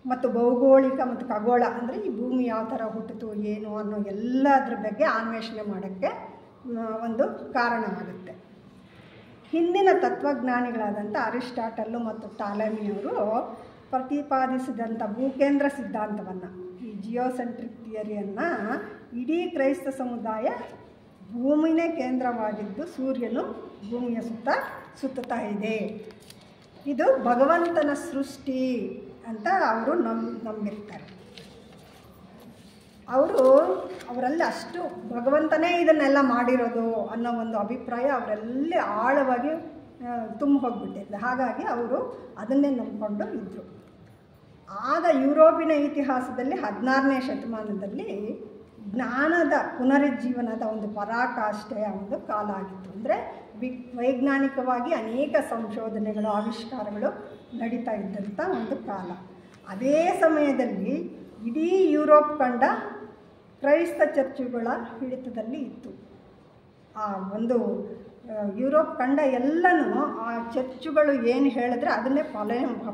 Speaker 1: ಮತ್ತು ಭೌಗೋಳಿಕ ಮತ್ತು ಖಗೋಳ ಅಂದರೆ ಈ ಭೂಮಿ ಯಾವ ಥರ ಹುಟ್ಟಿತು ಏನು ಅನ್ನೋ ಎಲ್ಲದರ ಬಗ್ಗೆ ಅನ್ವೇಷಣೆ ಮಾಡೋಕ್ಕೆ ಒಂದು ಕಾರಣವಾಗುತ್ತೆ. ಹಿಂದಿನ ತತ್ವಜ್ಞಾನಿಗಳಾದಂಥ ಅರಿಸ್ಟಾಟಲ್ಲು ಮತ್ತು ಟಾಲೆಮಿಯವರು ಪ್ರತಿಪಾದಿಸಿದಂಥ ಭೂಕೇಂದ್ರ ಸಿದ್ಧಾಂತವನ್ನು, ಈ ಜಿಯೋಸೆಂಟ್ರಿಕ್ ಥಿಯರಿಯನ್ನು ಇಡೀ ಕ್ರೈಸ್ತ ಸಮುದಾಯ ಭೂಮಿನೇ ಕೇಂದ್ರವಾಗಿದ್ದು ಸೂರ್ಯನು ಭೂಮಿಯ ಸುತ್ತ ಸುತ್ತುತ್ತಾ ಇದೆ, ಇದು ಭಗವಂತನ ಸೃಷ್ಟಿ ಅಂತ ಅವರು ನಂಬಿರ್ತಾರೆ. ಅವರಲ್ಲಿ ಅಷ್ಟು ಭಗವಂತನೇ ಇದನ್ನೆಲ್ಲ ಮಾಡಿರೋದು ಅನ್ನೋ ಒಂದು ಅಭಿಪ್ರಾಯ ಅವರಲ್ಲಿ ಆಳವಾಗಿ ತುಂಬ ಹೋಗ್ಬಿಟ್ಟಿದೆ. ಹಾಗಾಗಿ ಅವರು ಅದನ್ನೇ ನಂಬಿಕೊಂಡು ಇದ್ದರು. ಆಗ ಯುರೋಪಿನ ಇತಿಹಾಸದಲ್ಲಿ 16ನೇ ಶತಮಾನದಲ್ಲಿ ಜ್ಞಾನದ ಪುನರುಜ್ಜೀವನದ ಒಂದು ಪರಾಕಾಷ್ಠೆಯ ಒಂದು ಕಾಲ ಆಗಿತ್ತು. ಅಂದರೆ ವೈಜ್ಞಾನಿಕವಾಗಿ ಅನೇಕ ಸಂಶೋಧನೆಗಳು ಆವಿಷ್ಕಾರಗಳು ನಡೀತಾ ಇದ್ದಂಥ ಒಂದು ಕಾಲ. ಅದೇ ಸಮಯದಲ್ಲಿ ಇಡೀ ಯುರೋಪ್ ಖಂಡ ಕ್ರೈಸ್ತ ಚರ್ಚುಗಳ ಹಿಡಿತದಲ್ಲಿ ಇತ್ತು. ಆ ಒಂದು ಯುರೋಪ್ ಖಂಡ ಎಲ್ಲನೂ ಆ ಚರ್ಚುಗಳು ಏನು ಹೇಳಿದ್ರೆ ಅದನ್ನೇ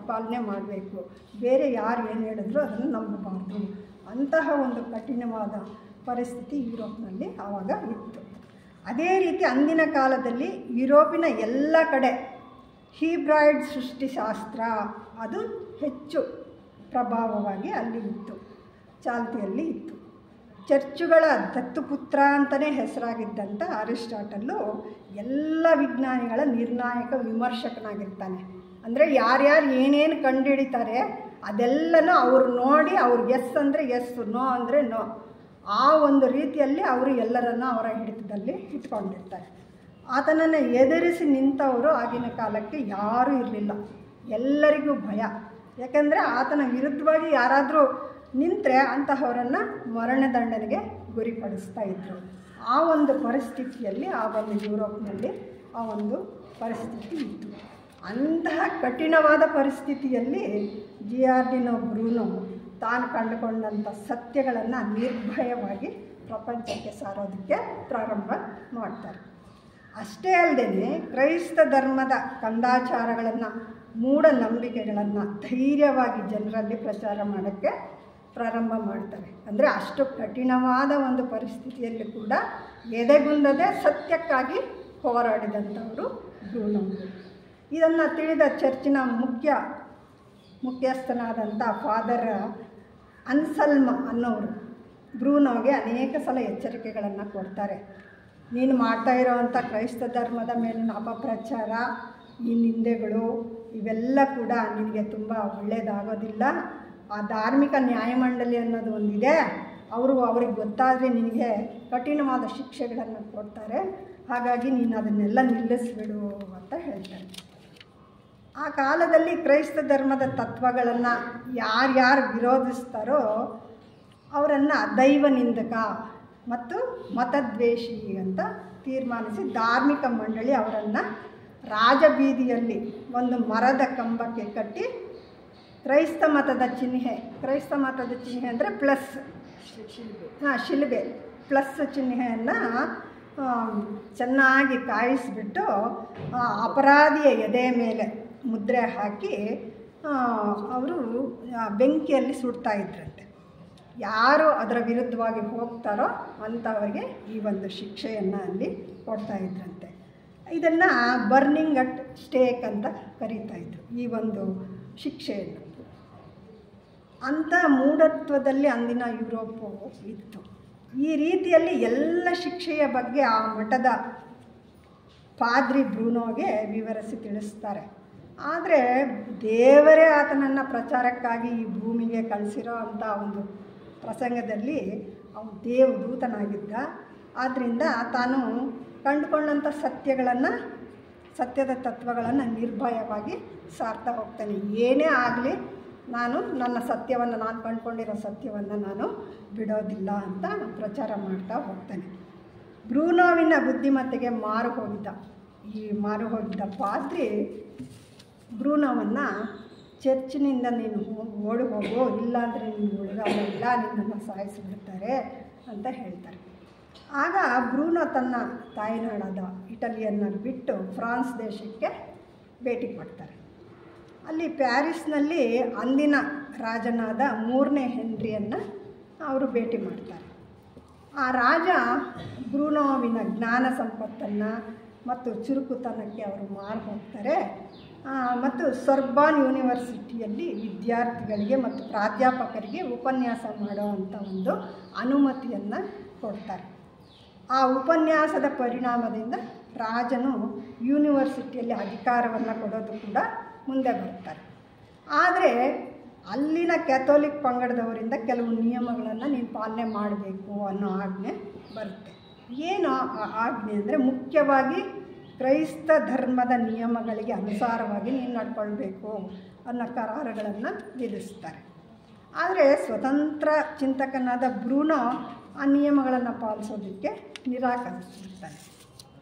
Speaker 1: ಪಾಲನೆ ಮಾಡಬೇಕು, ಬೇರೆ ಯಾರು ಏನು ಹೇಳಿದ್ರು ಅದನ್ನು ನಂಬಬಾರ್ದು. ಅಂತಹ ಒಂದು ಕಠಿಣವಾದ ಪರಿಸ್ಥಿತಿ ಯುರೋಪ್ನಲ್ಲಿ ಆವಾಗ ಇತ್ತು. ಅದೇ ರೀತಿ ಅಂದಿನ ಕಾಲದಲ್ಲಿ ಯುರೋಪಿನ ಎಲ್ಲ ಕಡೆ ಹೀಬ್ರಾಯ್ಡ್ ಸೃಷ್ಟಿಶಾಸ್ತ್ರ ಅದು ಹೆಚ್ಚು ಪ್ರಭಾವವಾಗಿ ಅಲ್ಲಿ ಇತ್ತು, ಚಾಲ್ತಿಯಲ್ಲಿ ಇತ್ತು. ಚರ್ಚುಗಳ ದತ್ತುಪುತ್ರ ಅಂತಲೇ ಹೆಸರಾಗಿದ್ದಂಥ ಅರಿಸ್ಟಾಟಲ್ಲು ಎಲ್ಲ ವಿಜ್ಞಾನಿಗಳ ನಿರ್ಣಾಯಕ ವಿಮರ್ಶಕನಾಗಿರ್ತಾನೆ. ಅಂದರೆ ಯಾರ್ಯಾರು ಏನೇನು ಕಂಡುಹಿಡಿತಾರೆ ಅದೆಲ್ಲನೂ ಅವರು ನೋಡಿ ಅವ್ರು ಎಸ್ ಅಂದರೆ ಎಸ್, ನೋ ಅಂದರೆ ನೋ, ಆ ಒಂದು ರೀತಿಯಲ್ಲಿ ಅವರು ಎಲ್ಲರನ್ನು ಅವರ ಹಿಡಿತದಲ್ಲಿ ಇಟ್ಕೊಂಡಿರ್ತಾರೆ. ಆತನನ್ನು ಎದುರಿಸಿ ನಿಂತವರು ಆಗಿನ ಕಾಲಕ್ಕೆ ಯಾರೂ ಇರಲಿಲ್ಲ, ಎಲ್ಲರಿಗೂ ಭಯ. ಯಾಕೆಂದರೆ ಆತನ ವಿರುದ್ಧವಾಗಿ ಯಾರಾದರೂ ನಿಂತರೆ ಅಂತಹವರನ್ನು ಮರಣದಂಡನೆಗೆ ಗುರಿಪಡಿಸ್ತಾ ಇದ್ದರು. ಆ ಒಂದು ಪರಿಸ್ಥಿತಿಯಲ್ಲಿ ಆ ಒಂದು ಯುರೋಪ್ನಲ್ಲಿ ಆ ಒಂದು ಪರಿಸ್ಥಿತಿ ಇತ್ತು. ಅಂತಹ ಕಠಿಣವಾದ ಪರಿಸ್ಥಿತಿಯಲ್ಲಿ ಜಿಯಾರ್ಡಿನೋ ಬ್ರೂನೋ ತಾನು ಕಂಡುಕೊಂಡಂಥ ಸತ್ಯಗಳನ್ನು ನಿರ್ಭಯವಾಗಿ ಪ್ರಪಂಚಕ್ಕೆ ಸಾರೋದಕ್ಕೆ ಪ್ರಾರಂಭ ಮಾಡ್ತಾರೆ. ಅಷ್ಟೇ ಅಲ್ಲದೆ ಕ್ರೈಸ್ತ ಧರ್ಮದ ಕಂದಾಚಾರಗಳನ್ನು ಮೂಢನಂಬಿಕೆಗಳನ್ನು ಧೈರ್ಯವಾಗಿ ಜನರಲ್ಲಿ ಪ್ರಚಾರ ಮಾಡೋಕ್ಕೆ ಪ್ರಾರಂಭ ಮಾಡ್ತಾರೆ. ಅಂದರೆ ಅಷ್ಟು ಕಠಿಣವಾದ ಒಂದು ಪರಿಸ್ಥಿತಿಯಲ್ಲಿ ಕೂಡ ಎದೆಗುಂದದೆ ಸತ್ಯಕ್ಕಾಗಿ ಹೋರಾಡಿದಂಥವರು ಬ್ರೂನೋ. ಇದನ್ನು ತಿಳಿದ ಚರ್ಚಿನ ಮುಖ್ಯಸ್ಥನಾದಂಥ ಫಾದರ್ ಅನ್ಸಲ್ಮ್ ಅನ್ನೋರು ಬ್ರೂನೋಗೆ ಅನೇಕ ಸಲ ಎಚ್ಚರಿಕೆಗಳನ್ನು ಕೊಡ್ತಾರೆ. ನೀನು ಮಾಡ್ತಾ ಇರೋವಂಥ ಕ್ರೈಸ್ತ ಧರ್ಮದ ಮೇಲಿನ ಅಪಪ್ರಚಾರ, ಈ ನಿಂದೆಗಳು ಇವೆಲ್ಲ ಕೂಡ ನಿನಗೆ ತುಂಬ ಒಳ್ಳೆಯದಾಗೋದಿಲ್ಲ. ಆ ಧಾರ್ಮಿಕ ನ್ಯಾಯಮಂಡಳಿ ಅನ್ನೋದು ಒಂದಿದೆ, ಅವ್ರಿಗೆ ಗೊತ್ತಾದರೆ ನಿನಗೆ ಕಠಿಣವಾದ ಶಿಕ್ಷೆಗಳನ್ನು ಕೊಡ್ತಾರೆ. ಹಾಗಾಗಿ ನೀನು ಅದನ್ನೆಲ್ಲ ನಿಲ್ಲಿಸ್ಬಿಡು ಅಂತ ಹೇಳ್ತಾರೆ. ಆ ಕಾಲದಲ್ಲಿ ಕ್ರೈಸ್ತ ಧರ್ಮದ ತತ್ವಗಳನ್ನು ಯಾರ್ಯಾರು ವಿರೋಧಿಸ್ತಾರೋ ಅವರನ್ನು ದೈವ ನಿಂದಕ ಮತ್ತು ಮತದ್ವೇಷಿ ಅಂತ ತೀರ್ಮಾನಿಸಿ ಧಾರ್ಮಿಕ ಮಂಡಳಿ ಅವರನ್ನು ರಾಜಬೀದಿಯಲ್ಲಿ ಒಂದು ಮರದ ಕಂಬಕ್ಕೆ ಕಟ್ಟಿ ಕ್ರೈಸ್ತ ಮತದ ಚಿಹ್ನೆ ಅಂದರೆ ಪ್ಲಸ್ ಶಿಲುಬೆ ಪ್ಲಸ್ ಚಿಹ್ನೆಯನ್ನು ಚೆನ್ನಾಗಿ ಕಾಯಿಸಿಬಿಟ್ಟು ಅಪರಾಧಿಯ ಎದೆ ಮೇಲೆ ಮುದ್ರೆ ಹಾಕಿ ಅವರು ಬೆಂಕಿಯಲ್ಲಿ ಸುಡ್ತಾ ಇದ್ರಂತೆ. ಯಾರು ಅದರ ವಿರುದ್ಧವಾಗಿ ಹೋಗ್ತಾರೋ ಅಂಥವರಿಗೆ ಈ ಒಂದು ಶಿಕ್ಷೆಯನ್ನು ಅಲ್ಲಿ ಕೊಡ್ತಾ ಇದ್ರಂತೆ. ಇದನ್ನು ಬರ್ನಿಂಗ್ ಅಟ್ ಸ್ಟೇಕ್ ಅಂತ ಕರೀತಾಯಿದ್ರು ಈ ಒಂದು ಶಿಕ್ಷೆಯನ್ನು. ಅಂಥ ಮೂಢತ್ವದಲ್ಲಿ ಅಂದಿನ ಯುರೋಪು ಇತ್ತು. ಈ ರೀತಿಯಲ್ಲಿ ಎಲ್ಲ ಶಿಕ್ಷೆಯ ಬಗ್ಗೆ ಆ ಮಠದ ಪಾದ್ರಿ ಬ್ರೂನೋಗೆ ವಿವರಿಸಿ ತಿಳಿಸ್ತಾರೆ. ಆದರೆ ದೇವರೇ ಆತನನ್ನು ಪ್ರಚಾರಕ್ಕಾಗಿ ಈ ಭೂಮಿಗೆ ಕಳಿಸಿರೋ ಅಂಥ ಒಂದು ಪ್ರಸಂಗದಲ್ಲಿ ಅವನು ದೇವದೂತನಾಗಿದ್ದ. ಆದ್ದರಿಂದ ತಾನು ಕಂಡುಕೊಂಡಂಥ ಸತ್ಯದ ತತ್ವಗಳನ್ನು ನಿರ್ಭಯವಾಗಿ ಸಾರ್ತಾ ಹೋಗ್ತಾನೆ. ಏನೇ ಆಗಲಿ ನಾನು ಕಂಡುಕೊಂಡಿರೋ ಸತ್ಯವನ್ನು ನಾನು ಬಿಡೋದಿಲ್ಲ ಅಂತ ಪ್ರಚಾರ ಮಾಡ್ತಾ ಹೋಗ್ತಾನೆ. ಬ್ರೂನೋವಿನ ಬುದ್ಧಿಮತ್ತೆಗೆ ಮಾರು ಹೋಗಿದ್ದ ಪಾದ್ರಿ ಬ್ರೂನೋವನ್ನು ಚರ್ಚಿನಿಂದ ನೀನು ಓಡಿ ಹೋಗು, ಇಲ್ಲಾಂದರೆ ನೀನು ಉಳಿದವರೆಲ್ಲ ನಿನ್ನನ್ನು ಸಾಯಿಸಿಬಿಡ್ತಾರೆ ಅಂತ ಹೇಳ್ತಾರೆ. ಆಗ ಬ್ರೂನೋ ತನ್ನ ತಾಯಿನಾಡಾದ ಇಟಲಿಯನ್ನು ಬಿಟ್ಟು ಫ್ರಾನ್ಸ್ ದೇಶಕ್ಕೆ ಭೇಟಿ ಕೊಡ್ತಾರೆ. ಅಲ್ಲಿ ಪ್ಯಾರಿಸ್ನಲ್ಲಿ ಅಂದಿನ ರಾಜನಾದ 3ನೇ ಹೆನ್ರಿಯನ್ನು ಅವರು ಭೇಟಿ ಮಾಡ್ತಾರೆ. ಆ ರಾಜ ಬ್ರೂನೋವಿನ ಜ್ಞಾನ ಸಂಪತ್ತನ್ನು ಮತ್ತು ಚುರುಕುತನಕ್ಕೆ ಅವರು ಮಾರು ಹೋಗ್ತಾರೆ. ಮತ್ತು ಸೊರ್ಬಾನ್ ಯೂನಿವರ್ಸಿಟಿಯಲ್ಲಿ ವಿದ್ಯಾರ್ಥಿಗಳಿಗೆ ಮತ್ತು ಪ್ರಾಧ್ಯಾಪಕರಿಗೆ ಉಪನ್ಯಾಸ ಮಾಡುವಂಥ ಒಂದು ಅನುಮತಿಯನ್ನು ಕೊಡ್ತಾರೆ. ಆ ಉಪನ್ಯಾಸದ ಪರಿಣಾಮದಿಂದ ರಾಜನು ಯೂನಿವರ್ಸಿಟಿಯಲ್ಲಿ ಅಧಿಕಾರವನ್ನು ಕೊಡೋದು ಕೂಡ ಮುಂದೆ ಬರ್ತಾರೆ. ಆದರೆ ಅಲ್ಲಿನ ಕ್ಯಾಥೋಲಿಕ್ ಪಂಗಡದವರಿಂದ ಕೆಲವು ನಿಯಮಗಳನ್ನು ನೀನು ಪಾಲನೆ ಮಾಡಬೇಕು ಅನ್ನೋ ಆಜ್ಞೆ ಬರುತ್ತೆ. ಏನು ಆಜ್ಞೆ ಅಂದರೆ ಮುಖ್ಯವಾಗಿ ಕ್ರೈಸ್ತ ಧರ್ಮದ ನಿಯಮಗಳಿಗೆ ಅನುಸಾರವಾಗಿ ನೀನು ನಡ್ಕೊಳ್ಬೇಕು ಅನ್ನೋ ಕರಾರುಗಳನ್ನು ವಿಧಿಸ್ತಾರೆ. ಆದರೆ ಸ್ವತಂತ್ರ ಚಿಂತಕನಾದ ಬ್ರೂನೋ ಆ ನಿಯಮಗಳನ್ನು ಪಾಲಿಸೋದಕ್ಕೆ ನಿರಾಕರಿಸ್ಬಿಡ್ತಾನೆ.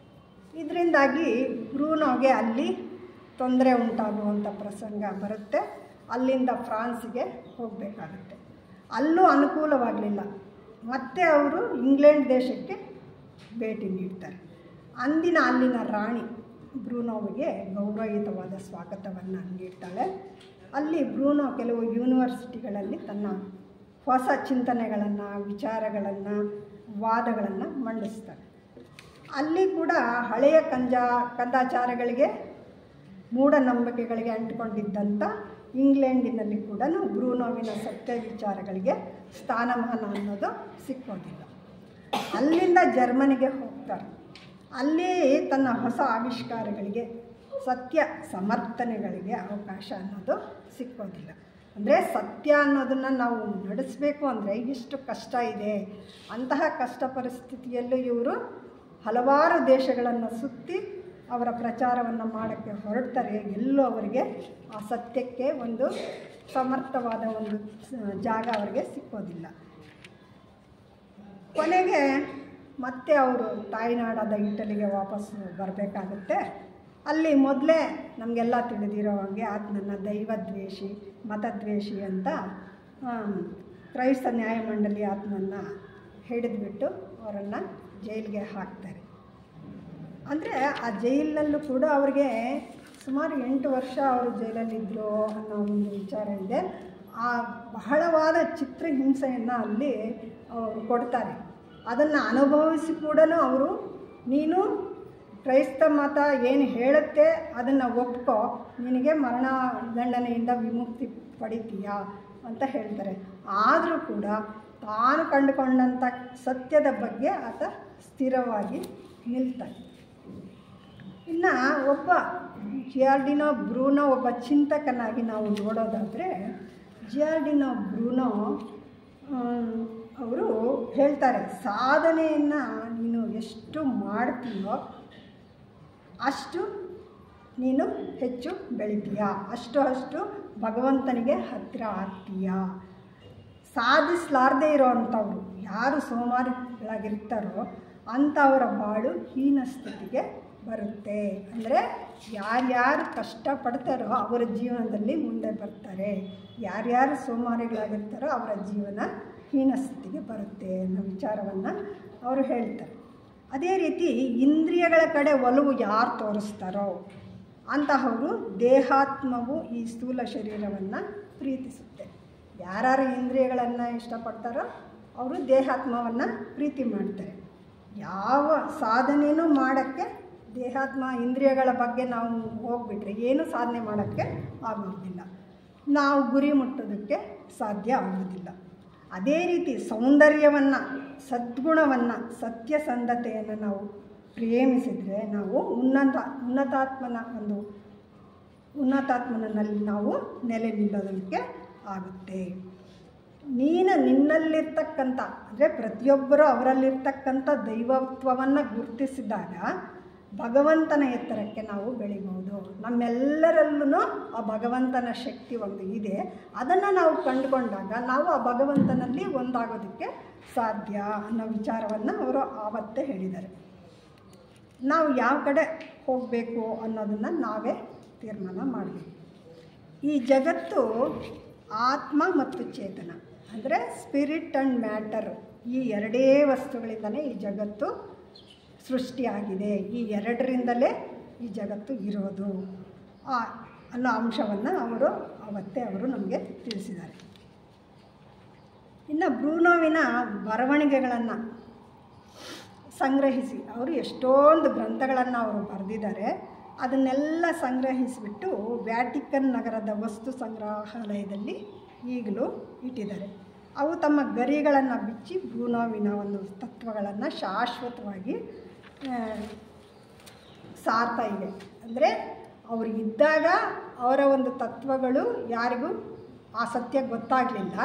Speaker 1: ಇದರಿಂದಾಗಿ ಬ್ರೂನೋಗೆ ಅಲ್ಲಿ ತೊಂದರೆ ಉಂಟಾಗುವಂಥ ಪ್ರಸಂಗ ಬರುತ್ತೆ. ಅಲ್ಲಿಂದ ಫ್ರಾನ್ಸಿಗೆ ಹೋಗಬೇಕಾಗುತ್ತೆ. ಅಲ್ಲೂ ಅನುಕೂಲವಾಗಲಿಲ್ಲ. ಮತ್ತೆ ಅವರು ಇಂಗ್ಲೆಂಡ್ ದೇಶಕ್ಕೆ ಭೇಟಿ ನೀಡ್ತಾರೆ. ಅಲ್ಲಿನ ರಾಣಿ ಬ್ರೂನೋವಿಗೆ ಗೌರವಯುತವಾದ ಸ್ವಾಗತವನ್ನು ನೀಡ್ತಾಳೆ. ಅಲ್ಲಿ ಬ್ರೂನೋ ಕೆಲವು ಯೂನಿವರ್ಸಿಟಿಗಳಲ್ಲಿ ತನ್ನ ಹೊಸ ಚಿಂತನೆಗಳನ್ನು, ವಿಚಾರಗಳನ್ನು, ವಾದಗಳನ್ನು ಮಂಡಿಸ್ತಾನೆ. ಅಲ್ಲಿ ಕೂಡ ಹಳೆಯ ಕಂದಾಚಾರಗಳಿಗೆ, ಮೂಢನಂಬಿಕೆಗಳಿಗೆ ಅಂಟಿಕೊಂಡಿದ್ದಂಥ ಇಂಗ್ಲೆಂಡಿನಲ್ಲಿ ಕೂಡ ಬ್ರೂನೋವಿನ ಸತ್ಯ ವಿಚಾರಗಳಿಗೆ ಸ್ಥಾನಮಾನ ಅನ್ನೋದು ಸಿಕ್ಕೋದಿಲ್ಲ. ಅಲ್ಲಿಂದ ಜರ್ಮನಿಗೆ ಹೋಗ್ತಾರೆ. ಅಲ್ಲಿ ತನ್ನ ಹೊಸ ಆವಿಷ್ಕಾರಗಳಿಗೆ, ಸತ್ಯ ಸಮರ್ಥನೆಗಳಿಗೆ ಅವಕಾಶ ಅನ್ನೋದು ಸಿಕ್ಕೋದಿಲ್ಲ. ಅಂದರೆ ಸತ್ಯ ಅನ್ನೋದನ್ನು ನಾವು ನಡೆಸಬೇಕು ಅಂದರೆ ಎಷ್ಟು ಕಷ್ಟ ಇದೆ. ಅಂತಹ ಕಷ್ಟ ಪರಿಸ್ಥಿತಿಯಲ್ಲೂ ಇವರು ಹಲವಾರು ದೇಶಗಳನ್ನು ಸುತ್ತಿ ಅವರ ಪ್ರಚಾರವನ್ನು ಮಾಡೋಕ್ಕೆ ಹೊರಡ್ತಾರೆ. ಎಲ್ಲೂ ಅವರಿಗೆ ಆ ಸತ್ಯಕ್ಕೆ ಒಂದು ಸಮರ್ಥವಾದ ಒಂದು ಜಾಗ ಅವರಿಗೆ ಸಿಕ್ಕೋದಿಲ್ಲ. ಕೊನೆಗೆ ಮತ್ತೆ ಅವರು ತಾಯಿನಾಡಾದ ಇಟಲಿಗೆ ವಾಪಸ್ಸು ಬರಬೇಕಾಗುತ್ತೆ. ಅಲ್ಲಿ ಮೊದಲೇ ನಮಗೆಲ್ಲ ತಿಳಿದಿರೋ ಹಾಗೆ ಆತನನ್ನು ದೈವದ್ವೇಷಿ, ಮತದ್ವೇಷಿ ಅಂತ ಕ್ರೈಸ್ತ ನ್ಯಾಯಮಂಡಳಿ ಆತನನ್ನು ಹಿಡಿದುಬಿಟ್ಟು ಅವರನ್ನು ಜೈಲಿಗೆ ಹಾಕ್ತಾರೆ. ಅಂದರೆ ಆ ಜೈಲಿನಲ್ಲೂ ಕೂಡ ಅವ್ರಿಗೆ ಸುಮಾರು 8 ವರ್ಷ ಅವರು ಜೈಲಲ್ಲಿದ್ದರು ಅನ್ನೋ ಒಂದು ವಿಚಾರ ಇದೆ. ಆ ಬಹಳವಾದ ಚಿತ್ರಹಿಂಸೆಯನ್ನು ಅಲ್ಲಿ ಅವರು ಕೊಡ್ತಾರೆ. ಅದನ್ನು ಅನುಭವಿಸಿ ಕೂಡ ಅವರು ನೀನು ಕ್ರೈಸ್ತ ಮತ ಏನು ಹೇಳುತ್ತೆ ಅದನ್ನು ಒಪ್ಕೋ, ನಿನಗೆ ಮರಣ ದಂಡನೆಯಿಂದ ವಿಮುಕ್ತಿ ಪಡಿತೀಯಾ ಅಂತ ಹೇಳ್ತಾರೆ. ಆದರೂ ಕೂಡ ತಾನು ಕಂಡುಕೊಂಡಂಥ ಸತ್ಯದ ಬಗ್ಗೆ ಆತ ಸ್ಥಿರವಾಗಿ ನಿಲ್ತಾನೆ. ಇನ್ನು ಒಬ್ಬ ಜಿಯಾರ್ಡಿನೋ ಬ್ರೂನೋ ಒಬ್ಬ ಚಿಂತಕನಾಗಿ ನಾವು ನೋಡೋದಾದರೆ, ಜಿಯಾರ್ಡಿನೋ ಬ್ರೂನೋ ಅವರು ಹೇಳ್ತಾರೆ, ಸಾಧನೆಯನ್ನು ನೀನು ಎಷ್ಟು ಮಾಡ್ತೀಯೋ ಅಷ್ಟು ನೀನು ಹೆಚ್ಚು ಬೆಳಿತೀಯ, ಅಷ್ಟು ಭಗವಂತನಿಗೆ ಹತ್ತಿರ ಆಗ್ತೀಯ. ಸಾಧಿಸಲಾರದೇ ಇರೋವಂಥವ್ರು ಯಾರು ಸೋಮಾರಿಗಳಾಗಿರ್ತಾರೋ ಅಂಥವರ ಬಾಳು ಹೀನ ಸ್ಥಿತಿಗೆ ಬರುತ್ತೆ. ಅಂದರೆ ಯಾರ್ಯಾರು ಕಷ್ಟಪಡ್ತಾರೋ ಅವರ ಜೀವನದಲ್ಲಿ ಮುಂದೆ ಬರ್ತಾರೆ, ಯಾರ್ಯಾರು ಸೋಮಾರಿಗಳಾಗಿರ್ತಾರೋ ಅವರ ಜೀವನ ಹೀನ ಸ್ಥಿತಿಗೆ ಬರುತ್ತೆ ಅನ್ನೋ ವಿಚಾರವನ್ನು ಅವರು ಹೇಳ್ತಾರೆ. ಅದೇ ರೀತಿ ಇಂದ್ರಿಯಗಳ ಕಡೆ ಒಲವು ಯಾರು ತೋರಿಸ್ತಾರೋ ಅಂತಹವರು ದೇಹಾತ್ಮವು ಈ ಸ್ಥೂಲ ಶರೀರವನ್ನು ಪ್ರೀತಿಸುತ್ತೆ. ಯಾರು ಇಂದ್ರಿಯಗಳನ್ನು ಇಷ್ಟಪಡ್ತಾರೋ ಅವರು ದೇಹಾತ್ಮವನ್ನು ಪ್ರೀತಿ ಮಾಡ್ತಾರೆ. ಯಾವ ಸಾಧನೆಯೂ ಮಾಡೋಕ್ಕೆ ದೇಹಾತ್ಮ ಇಂದ್ರಿಯಗಳ ಬಗ್ಗೆ ನಾವು ಹೋಗ್ಬಿಟ್ರೆ ಏನು ಸಾಧನೆ ಮಾಡೋಕ್ಕೆ ಆಗೋದಿಲ್ಲ, ನಾವು ಗುರಿ ಮುಟ್ಟೋದಕ್ಕೆ ಸಾಧ್ಯ ಆಗೋದಿಲ್ಲ. ಅದೇ ರೀತಿ ಸೌಂದರ್ಯವನ್ನು, ಸದ್ಗುಣವನ್ನು, ಸತ್ಯಸಂಧತೆಯನ್ನು ನಾವು ಪ್ರೇಮಿಸಿದರೆ ನಾವು ಉನ್ನತಾತ್ಮನಲ್ಲಿ ನಾವು ನೆಲೆ ನಿಲ್ಲೋದಕ್ಕೆ ಆಗುತ್ತೆ. ನೀನು ನಿನ್ನಲ್ಲಿರ್ತಕ್ಕಂಥ ಅಂದರೆ ಪ್ರತಿಯೊಬ್ಬರೂ ಅವರಲ್ಲಿರ್ತಕ್ಕಂಥ ದೈವತ್ವವನ್ನು ಗುರುತಿಸಿದಾಗ ಭಗವಂತನ ಎತ್ತರಕ್ಕೆ ನಾವು ಬೆಳಿಬೋದು. ನಮ್ಮೆಲ್ಲರಲ್ಲೂ ಆ ಭಗವಂತನ ಶಕ್ತಿ ಒಂದು ಇದೆ. ಅದನ್ನು ನಾವು ಕಂಡುಕೊಂಡಾಗ ನಾವು ಆ ಭಗವಂತನಲ್ಲಿ ಒಂದಾಗೋದಕ್ಕೆ ಸಾಧ್ಯ ಅನ್ನೋ ವಿಚಾರವನ್ನು ಅವರು ಆವತ್ತೇ ಹೇಳಿದ್ದಾರೆ. ನಾವು ಯಾವ ಕಡೆ ಹೋಗಬೇಕು ಅನ್ನೋದನ್ನು ನಾವೇ ತೀರ್ಮಾನ ಮಾಡಬೇಕು. ಈ ಜಗತ್ತು ಆತ್ಮ ಮತ್ತು ಚೇತನ ಅಂದರೆ ಸ್ಪಿರಿಟ್ ಆ್ಯಂಡ್ ಮ್ಯಾಟರ್, ಈ ಎರಡೇ ವಸ್ತುಗಳಿಂದಲೇ ಈ ಜಗತ್ತು ಸೃಷ್ಟಿಯಾಗಿದೆ. ಈ ಎರಡರಿಂದಲೇ ಈ ಜಗತ್ತು ಇರೋದು ಅನ್ನೋ ಅಂಶವನ್ನು ಅವತ್ತೇ ನಮಗೆ ತಿಳಿಸಿದ್ದಾರೆ. ಇನ್ನು ಬ್ರೂನೋವಿನ ಬರವಣಿಗೆಗಳನ್ನು ಸಂಗ್ರಹಿಸಿ ಅವರು ಎಷ್ಟೊಂದು ಗ್ರಂಥಗಳನ್ನು ಅವರು ಬರೆದಿದ್ದಾರೆ. ಅದನ್ನೆಲ್ಲ ಸಂಗ್ರಹಿಸಿಬಿಟ್ಟು ವ್ಯಾಟಿಕನ್ ನಗರದ ವಸ್ತು ಸಂಗ್ರಹಾಲಯದಲ್ಲಿ ಈಗಲೂ ಇಟ್ಟಿದ್ದಾರೆ. ಅವು ತಮ್ಮ ಗರಿಗಳನ್ನು ಬಿಚ್ಚಿ ಬ್ರೂನೋವಿನ ಒಂದು ತತ್ವಗಳನ್ನು ಶಾಶ್ವತವಾಗಿ ಸಾರ್ತಾ ಇವೆ. ಅಂದರೆ ಅವರು ಇದ್ದಾಗ ಅವರ ಒಂದು ತತ್ವಗಳು ಯಾರಿಗೂ ಆ ಸತ್ಯ ಗೊತ್ತಾಗಲಿಲ್ಲ,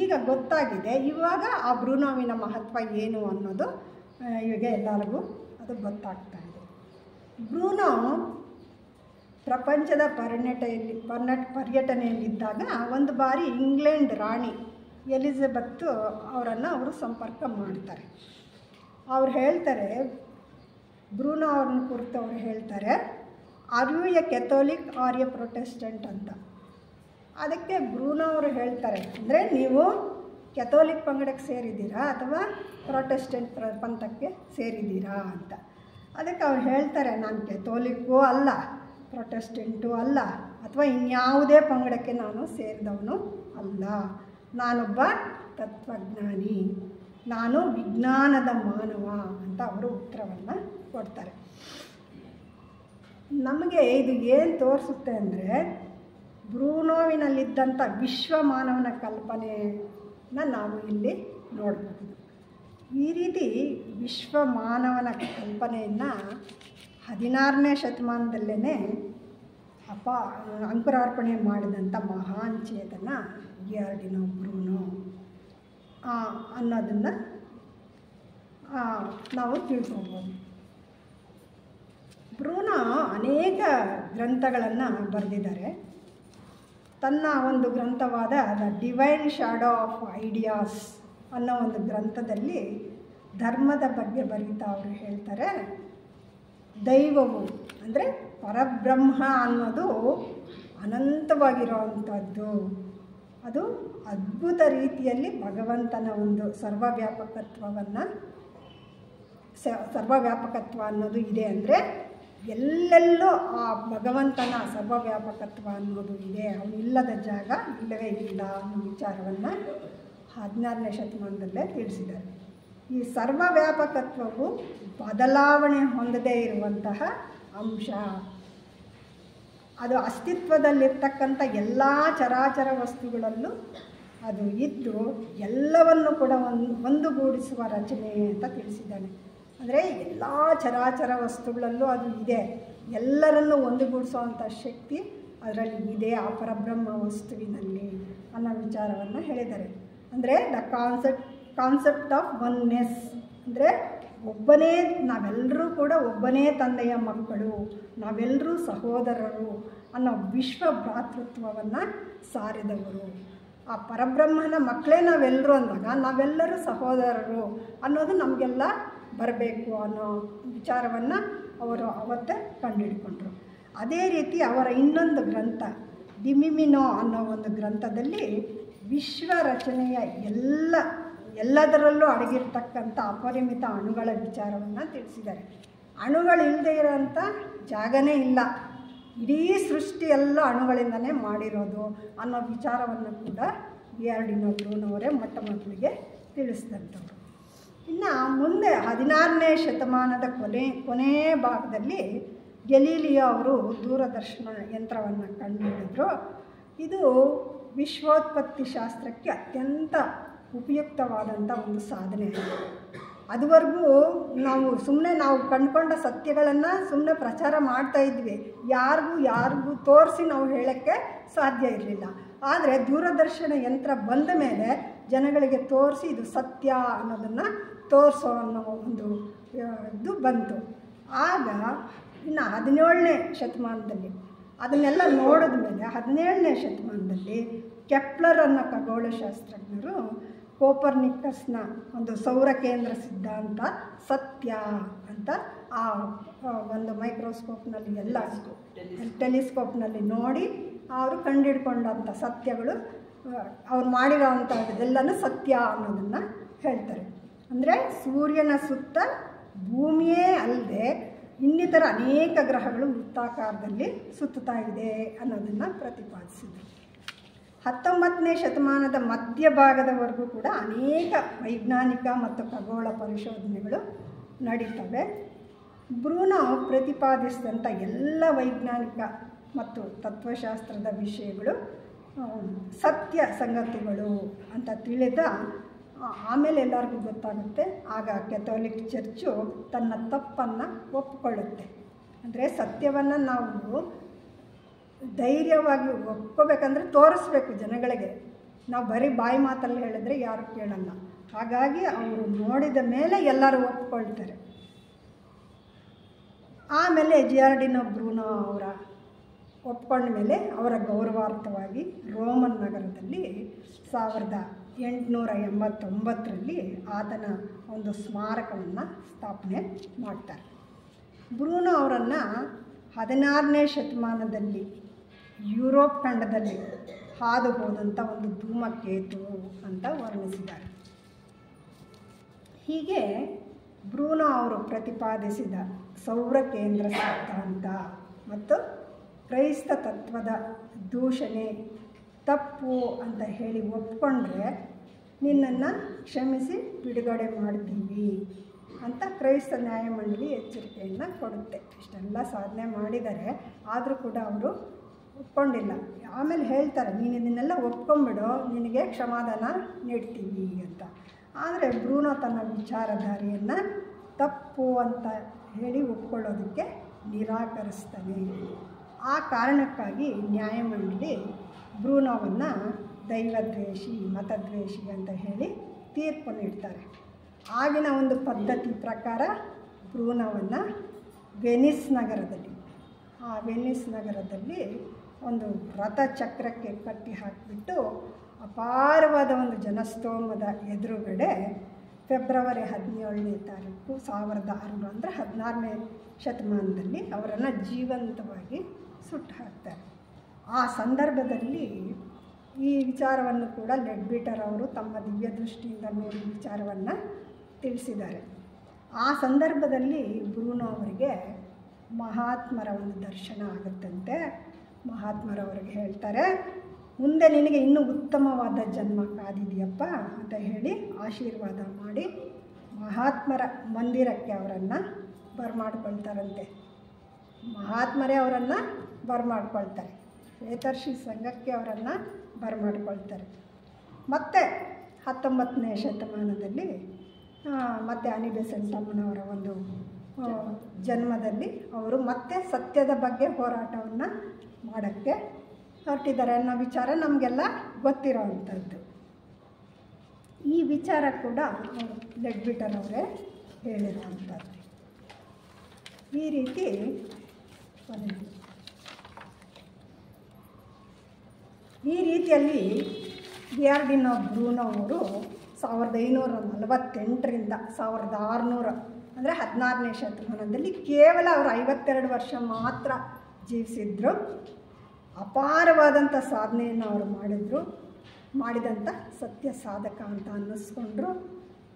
Speaker 1: ಈಗ ಗೊತ್ತಾಗಿದೆ. ಇವಾಗ ಆ ಬ್ರೂನೋವಿನ ಮಹತ್ವ ಏನು ಅನ್ನೋದು ಈಗ ಎಲ್ಲರಿಗೂ ಅದು ಗೊತ್ತಾಗ್ತಾ ಇದೆ. ಬ್ರೂನೋ ಪ್ರಪಂಚದ ಪರ್ಯಟನೆಯಲ್ಲಿದ್ದಾಗ ಒಂದು ಬಾರಿ ಇಂಗ್ಲೆಂಡ್ ರಾಣಿ ಎಲಿಜಬೆತ್ ಅವರನ್ನು ಅವರು ಸಂಪರ್ಕ ಮಾಡ್ತಾರೆ. ಅವ್ರು ಹೇಳ್ತಾರೆ, ಬ್ರೂನೋ ಅವ್ರನ್ನ ಕುರಿತು ಅವರು ಹೇಳ್ತಾರೆ, are you a Catholic or a Protestant ಅಂತ. ಅದಕ್ಕೆ ಬ್ರೂನೋ ಅವರು ಹೇಳ್ತಾರೆ, ಅಂದರೆ ನೀವು ಕೆಥೋಲಿಕ್ ಪಂಗಡಕ್ಕೆ ಸೇರಿದ್ದೀರಾ ಅಥವಾ ಪ್ರೊಟೆಸ್ಟೆಂಟ್ ಪಂಥಕ್ಕೆ ಸೇರಿದ್ದೀರಾ ಅಂತ. ಅದಕ್ಕೆ ಅವ್ರು ಹೇಳ್ತಾರೆ, ನಾನು ಕೆಥೋಲಿಕ್ಕೂ ಅಲ್ಲ, ಪ್ರೊಟೆಸ್ಟೆಂಟು ಅಲ್ಲ, ಅಥವಾ ಇನ್ಯಾವುದೇ ಪಂಗಡಕ್ಕೆ ನಾನು ಸೇರಿದವನು ಅಲ್ಲ. ನಾನೊಬ್ಬ ತತ್ವಜ್ಞಾನಿ, ನಾನು ವಿಜ್ಞಾನದ ಮಾನವ ಅಂತ ಅವರು ಉತ್ತರವನ್ನು ಕೊಡ್ತಾರೆ. ನಮಗೆ ಇದು ಏನು ತೋರಿಸುತ್ತೆ ಅಂದರೆ ಬ್ರೂನೋವಿನಲ್ಲಿದ್ದಂಥ ವಿಶ್ವ ಮಾನವನ ಕಲ್ಪನೆನ ನಾವು ಇಲ್ಲಿ ನೋಡಬಹುದು. ಈ ರೀತಿ ವಿಶ್ವ ಮಾನವನ ಕಲ್ಪನೆಯನ್ನು 16ನೇ ಶತಮಾನದಲ್ಲೇ ಅಂಕುರಾರ್ಪಣೆ ಮಾಡಿದಂಥ ಮಹಾನ್ ಚೇತನ ಜಿಯಾರ್ಡಿನೋ ಬ್ರೂನೋ ಅನ್ನೋದನ್ನು ನಾವು ತಿಳ್ಕೊಬೋದು. ಬ್ರೂನೋ ಅನೇಕ ಗ್ರಂಥಗಳನ್ನು ಬರೆದಿದ್ದಾರೆ. ತನ್ನ ಒಂದು ಗ್ರಂಥವಾದ the divine shadow of ideas ಅನ್ನೋ ಒಂದು ಗ್ರಂಥದಲ್ಲಿ ಧರ್ಮದ ಬಗ್ಗೆ ಬರೀತಾ ಅವರು ಹೇಳ್ತಾರೆ, ದೈವವು ಅಂದರೆ ಪರಬ್ರಹ್ಮ ಅನ್ನೋದು ಅನಂತವಾಗಿರುವಂಥದ್ದು. ಅದು ಅದ್ಭುತ ರೀತಿಯಲ್ಲಿ ಭಗವಂತನ ಒಂದು ಸರ್ವವ್ಯಾಪಕತ್ವವನ್ನು ಸರ್ವವ್ಯಾಪಕತ್ವ ಅನ್ನೋದು ಇದೆ ಅಂದರೆ ಎಲ್ಲೆಲ್ಲೂ ಆ ಭಗವಂತನ ಸರ್ವವ್ಯಾಪಕತ್ವ ಅನ್ನೋದು ಇದೆ, ಅವನಿಲ್ಲದ ಜಾಗ ಇಲ್ಲವೇ ಇಲ್ಲ ಅನ್ನೋ ವಿಚಾರವನ್ನು 16ನೇ ಶತಮಾನದಲ್ಲೇ ತಿಳಿಸಿದ್ದಾರೆ. ಈ ಸರ್ವವ್ಯಾಪಕತ್ವವು ಬದಲಾವಣೆ ಹೊಂದದೇ ಇರುವಂತಹ ಅಂಶ. ಅದು ಅಸ್ತಿತ್ವದಲ್ಲಿರ್ತಕ್ಕಂಥ ಎಲ್ಲ ಚರಾಚರ ವಸ್ತುಗಳಲ್ಲೂ ಅದು ಇದ್ದು ಎಲ್ಲವನ್ನು ಕೂಡ ಒಂದುಗೂಡಿಸುವ ರಚನೆ ಅಂತ ತಿಳಿಸಿದ್ದಾನೆ. ಅಂದರೆ ಎಲ್ಲ ಚರಾಚರ ವಸ್ತುಗಳಲ್ಲೂ ಅದು ಇದೆ, ಎಲ್ಲರನ್ನೂ ಒಂದುಗೂಡಿಸುವಂಥ ಶಕ್ತಿ ಅದರಲ್ಲಿ ಇದೆ ಆ ಪರಬ್ರಹ್ಮ ವಸ್ತುವಿನಲ್ಲಿ ಅನ್ನೋ ವಿಚಾರವನ್ನು ಹೇಳಿದ್ದಾರೆ. ಅಂದರೆ ದ ಕಾನ್ಸೆಪ್ಟ್ ಆಫ್ ಒನ್ನೆಸ್ ಅಂದರೆ ಒಬ್ಬನೇ, ನಾವೆಲ್ಲರೂ ಕೂಡ ಒಬ್ಬನೇ ತಂದೆಯ ಮಕ್ಕಳು, ನಾವೆಲ್ಲರೂ ಸಹೋದರರು ಅನ್ನೋ ವಿಶ್ವ ಭ್ರಾತೃತ್ವವನ್ನು ಸಾರಿದವರು. ಆ ಪರಬ್ರಹ್ಮನ ಮಕ್ಕಳೇ ನಾವೆಲ್ಲರೂ ಅಂದಾಗ ನಾವೆಲ್ಲರೂ ಸಹೋದರರು ಅನ್ನೋದು ನಮಗೆಲ್ಲ ಬರಬೇಕು ಅನ್ನೋ ವಿಚಾರವನ್ನು ಅವರು ಅವತ್ತೇ ಕಂಡುಹಿಡ್ಕೊಂಡ್ರು. ಅದೇ ರೀತಿ ಅವರ ಇನ್ನೊಂದು ಗ್ರಂಥ ಡಿಮಿಮಿನೋ ಅನ್ನೋ ಒಂದು ಗ್ರಂಥದಲ್ಲಿ ವಿಶ್ವ ರಚನೆಯ ಎಲ್ಲದರಲ್ಲೂ ಅಡಗಿರ್ತಕ್ಕಂಥ ಅಪರಿಮಿತ ಅಣುಗಳ ವಿಚಾರವನ್ನು ತಿಳಿಸಿದ್ದಾರೆ. ಅಣುಗಳಿಲ್ಲದೆ ಇರೋಂಥ ಜಾಗನೇ ಇಲ್ಲ, ಇಡೀ ಸೃಷ್ಟಿ ಎಲ್ಲ ಅಣುಗಳಿಂದನೇ ಮಾಡಿರೋದು ಅನ್ನೋ ವಿಚಾರವನ್ನು ಕೂಡ ಜಿಯಾರ್ಡಿನೋ ಬ್ರೂನೋವರೇ ಮೊಟ್ಟ ಮೊದಲಿಗೆ ತಿಳಿಸಿದಂಥವ್ರು. ಇನ್ನು ಮುಂದೆ 16ನೇ ಶತಮಾನದ ಕೊನೆಯ ಭಾಗದಲ್ಲಿ ಗೆಲೀಲಿಯೋ ಅವರು ದೂರದರ್ಶನ ಯಂತ್ರವನ್ನು ಕಂಡುಹಿಡಿದ್ರು. ಇದು ವಿಶ್ವೋತ್ಪತ್ತಿ ಶಾಸ್ತ್ರಕ್ಕೆ ಅತ್ಯಂತ ಉಪಯುಕ್ತವಾದಂಥ ಒಂದು ಸಾಧನೆ. ಅದುವರೆಗೂ ನಾವು ಕಂಡುಕೊಂಡ ಸತ್ಯಗಳನ್ನು ಸುಮ್ಮನೆ ಪ್ರಚಾರ ಮಾಡ್ತಾಯಿದ್ವಿ, ಯಾರಿಗೂ ತೋರಿಸಿ ನಾವು ಹೇಳೋಕ್ಕೆ ಸಾಧ್ಯ ಇರಲಿಲ್ಲ. ಆದರೆ ದೂರದರ್ಶನ ಯಂತ್ರ ಬಂದ ಮೇಲೆ ಜನಗಳಿಗೆ ತೋರಿಸಿ ಇದು ಸತ್ಯ ಅನ್ನೋದನ್ನು ತೋರಿಸೋ ಅನ್ನೋ ಒಂದು ಇದು ಬಂತು. ಆಗ ಇನ್ನು 17ನೇ ಶತಮಾನದಲ್ಲಿ ಅದನ್ನೆಲ್ಲ ನೋಡಿದ ಮೇಲೆ 17ನೇ ಶತಮಾನದಲ್ಲಿ ಕೆಪ್ಲರ್ ಅನ್ನೋ ಖಗೋಳಶಾಸ್ತ್ರಜ್ಞರು ಕೋಪರ್ನಿಕಸ್ನ ಒಂದು ಸೌರ ಕೇಂದ್ರ ಸಿದ್ಧಾಂತ ಸತ್ಯ ಅಂತ ಆ ಒಂದು ಮೈಕ್ರೋಸ್ಕೋಪ್ನಲ್ಲಿ ಎಲ್ಲ ಟೆಲಿಸ್ಕೋಪ್ನಲ್ಲಿ ನೋಡಿ ಅವರು ಕಂಡುಹಿಡ್ಕೊಂಡಂಥ ಸತ್ಯಗಳು, ಅವ್ರು ಮಾಡಿರೋ ಅಂಥದ್ದೆಲ್ಲನೂ ಸತ್ಯ ಅನ್ನೋದನ್ನು ಹೇಳ್ತಾರೆ. ಅಂದರೆ ಸೂರ್ಯನ ಸುತ್ತ ಭೂಮಿಯೇ ಅಲ್ಲದೆ ಇನ್ನಿತರ ಅನೇಕ ಗ್ರಹಗಳು ವೃತ್ತಾಕಾರದಲ್ಲಿ ಸುತ್ತುತ್ತಾ ಇದೆ ಅನ್ನೋದನ್ನು ಪ್ರತಿಪಾದಿಸಿದರು. 19ನೇ ಶತಮಾನದ ಮಧ್ಯಭಾಗದವರೆಗೂ ಕೂಡ ಅನೇಕ ವೈಜ್ಞಾನಿಕ ಮತ್ತು ಖಗೋಳ ಪರಿಶೋಧನೆಗಳು ನಡೀತವೆ. ಬ್ರೂನೋ ಪ್ರತಿಪಾದಿಸಿದಂಥ ಎಲ್ಲ ವೈಜ್ಞಾನಿಕ ಮತ್ತು ತತ್ವಶಾಸ್ತ್ರದ ವಿಷಯಗಳು ಸತ್ಯ ಸಂಗತಿಗಳು ಅಂತ ತಿಳಿದ ಆಮೇಲೆ ಎಲ್ಲರಿಗೂ ಗೊತ್ತಾಗುತ್ತೆ. ಆಗ ಕೆಥೋಲಿಕ್ ಚರ್ಚು ತನ್ನ ತಪ್ಪನ್ನು ಒಪ್ಪಿಕೊಳ್ಳುತ್ತೆ. ಅಂದರೆ ಸತ್ಯವನ್ನು ನಾವು ಧೈರ್ಯವಾಗಿ ಒಪ್ಕೋಬೇಕಂದ್ರೆ ತೋರಿಸ್ಬೇಕು ಜನಗಳಿಗೆ. ನಾವು ಬರೀ ಬಾಯಿ ಮಾತಲ್ಲಿ ಹೇಳಿದ್ರೆ ಯಾರು ಕೇಳಲ್ಲ. ಹಾಗಾಗಿ ಅವರು ನೋಡಿದ ಮೇಲೆ ಎಲ್ಲರೂ ಒಪ್ಕೊಳ್ತಾರೆ. ಆಮೇಲೆ ಜಿಯಾರ್ಡಿನೋ ಬ್ರೂನೋ ಅವರ ಒಪ್ಕೊಂಡ ಮೇಲೆ ಅವರ ಗೌರವಾರ್ಥವಾಗಿ ರೋಮನ್ ನಗರದಲ್ಲಿ 1889ರಲ್ಲಿ ಆತನ ಒಂದು ಸ್ಮಾರಕವನ್ನು ಸ್ಥಾಪನೆ ಮಾಡ್ತಾರೆ. ಬ್ರೂನೋ ಅವರನ್ನು 16ನೇ ಶತಮಾನದಲ್ಲಿ ಯುರೋಪ್ ಖಂಡದಲ್ಲಿ ಹಾದು ಹೋದಂಥ ಒಂದು ಧೂಮಕೇತು ಅಂತ ವರ್ಣಿಸಿದ್ದಾರೆ. ಹೀಗೆ ಬ್ರೂನೋ ಅವರು ಪ್ರತಿಪಾದಿಸಿದ ಸೌರ ಕೇಂದ್ರ ಸಿದ್ಧಾಂತ ಮತ್ತು ಕ್ರೈಸ್ತ ತತ್ವದ ದೂಷಣೆ ತಪ್ಪು ಅಂತ ಹೇಳಿ ಒಪ್ಕೊಂಡ್ರೆ ನಿನ್ನನ್ನು ಕ್ಷಮಿಸಿ ಬಿಡುಗಡೆ ಮಾಡ್ತೀವಿ ಅಂತ ಕ್ರೈಸ್ತ ನ್ಯಾಯಮಂಡಳಿ ಎಚ್ಚರಿಕೆಯನ್ನು ಕೊಡುತ್ತೆ. ಇಷ್ಟೆಲ್ಲ ಸಾಧನೆ ಮಾಡಿದ್ದಾರೆ, ಆದರೂ ಕೂಡ ಅವರು ಒಪ್ಕೊಂಡಿಲ್ಲ. ಆಮೇಲೆ ಹೇಳ್ತಾರೆ, ನೀನು ಇದನ್ನೆಲ್ಲ ಒಪ್ಕೊಂಬಿಡು, ನಿನಗೆ ಕ್ಷಮಾದಾನ ನೀಡ್ತೀವಿ ಅಂತ. ಆದರೆ ಬ್ರೂನೋ ತನ್ನ ವಿಚಾರಧಾರೆಯನ್ನು ತಪ್ಪು ಅಂತ ಹೇಳಿ ಒಪ್ಕೊಳ್ಳೋದಕ್ಕೆ ನಿರಾಕರಿಸ್ತಾನೆ. ಆ ಕಾರಣಕ್ಕಾಗಿ ನ್ಯಾಯಮಂಡಳಿ ಬ್ರೂನೋವನ್ನು ದೈವದ್ವೇಷಿ, ಮತದ್ವೇಷಿ ಅಂತ ಹೇಳಿ ತೀರ್ಪು ನೀಡ್ತಾರೆ. ಆಗಿನ ಒಂದು ಪದ್ಧತಿ ಪ್ರಕಾರ ಬ್ರೂನೋವನ್ನು ವೆನಿಸ್ ನಗರದಲ್ಲಿ ಒಂದು ರಥಚಕ್ರಕ್ಕೆ ಕಟ್ಟಿ ಹಾಕಿಬಿಟ್ಟು ಅಪಾರವಾದ ಒಂದು ಜನಸ್ತೋಮದ ಎದುರುಗಡೆ ಫೆಬ್ರವರಿ 17ನೇ ತಾರೀಕು 1600 ಅಂದರೆ 16ನೇ ಶತಮಾನದಲ್ಲಿ ಅವರನ್ನು ಜೀವಂತವಾಗಿ ಸುಟ್ಟು ಹಾಕ್ತಾರೆ. ಆ ಸಂದರ್ಭದಲ್ಲಿ ಈ ವಿಚಾರವನ್ನು ಕೂಡ ಲೆಡ್ಬಿಟರ್ ಅವರು ತಮ್ಮ ದಿವ್ಯ ದೃಷ್ಟಿಯಿಂದ ನೋಡಿ ವಿಚಾರವನ್ನು ತಿಳಿಸಿದ್ದಾರೆ. ಆ ಸಂದರ್ಭದಲ್ಲಿ ಬ್ರೂನೋ ಅವರಿಗೆ ಮಹಾತ್ಮರ ಒಂದು ದರ್ಶನ ಆಗುತ್ತಂತೆ. ಮಹಾತ್ಮರವರಿಗೆ ಹೇಳ್ತಾರೆ, ಮುಂದೆ ನಿನಗೆ ಇನ್ನೂ ಉತ್ತಮವಾದ ಜನ್ಮ ಕಾದಿದೆಯಪ್ಪ ಅಂತ ಹೇಳಿ ಆಶೀರ್ವಾದ ಮಾಡಿ ಮಹಾತ್ಮರ ಮಂದಿರಕ್ಕೆ ಅವರನ್ನು ಬರಮಾಡ್ಕೊಳ್ತಾರಂತೆ. ಮಹಾತ್ಮರೇ ಅವರನ್ನು ಬರಮಾಡ್ಕೊಳ್ತಾರೆ, ಶ್ವೇತರ್ಷಿ ಸಂಘಕ್ಕೆ ಅವರನ್ನು ಬರಮಾಡ್ಕೊಳ್ತಾರೆ. ಮತ್ತು 19ನೇ ಶತಮಾನದಲ್ಲಿ ಮತ್ತು ಅನಿ ಬೆಸೆಂಟ್ ಅಮ್ಮನವರ ಒಂದು ಜನ್ಮದಲ್ಲಿ ಅವರು ಮತ್ತೆ ಸತ್ಯದ ಬಗ್ಗೆ ಹೋರಾಟವನ್ನು ಮಾಡೋಕ್ಕೆ ಹೊರಟಿದ್ದಾರೆ ಅನ್ನೋ ವಿಚಾರ ನಮಗೆಲ್ಲ ಗೊತ್ತಿರೋ ಅಂಥದ್ದು. ಈ ವಿಚಾರ ಕೂಡ ಲೆಡ್ಬಿಟರ್ ಅವರೇ ಹೇಳಿರುವಂಥದ್ದು. ಈ ರೀತಿ ಈ ರೀತಿಯಲ್ಲಿ ಗಿಯಾರ್ಡಿನೋ ಬ್ರೂನೋ ಅವರು 1548ರಿಂದ 1600 ಅಂದರೆ 16ನೇ ಶತಮಾನದಲ್ಲಿ ಕೇವಲ ಅವರು 52 ವರ್ಷ ಮಾತ್ರ ಜೀವಿಸಿದ್ರು. ಅಪಾರವಾದಂಥ ಸಾಧನೆಯನ್ನು ಅವರು ಮಾಡಿದಂಥ ಸತ್ಯ ಸಾಧಕ ಅಂತ ಅನ್ನಿಸ್ಕೊಂಡ್ರು.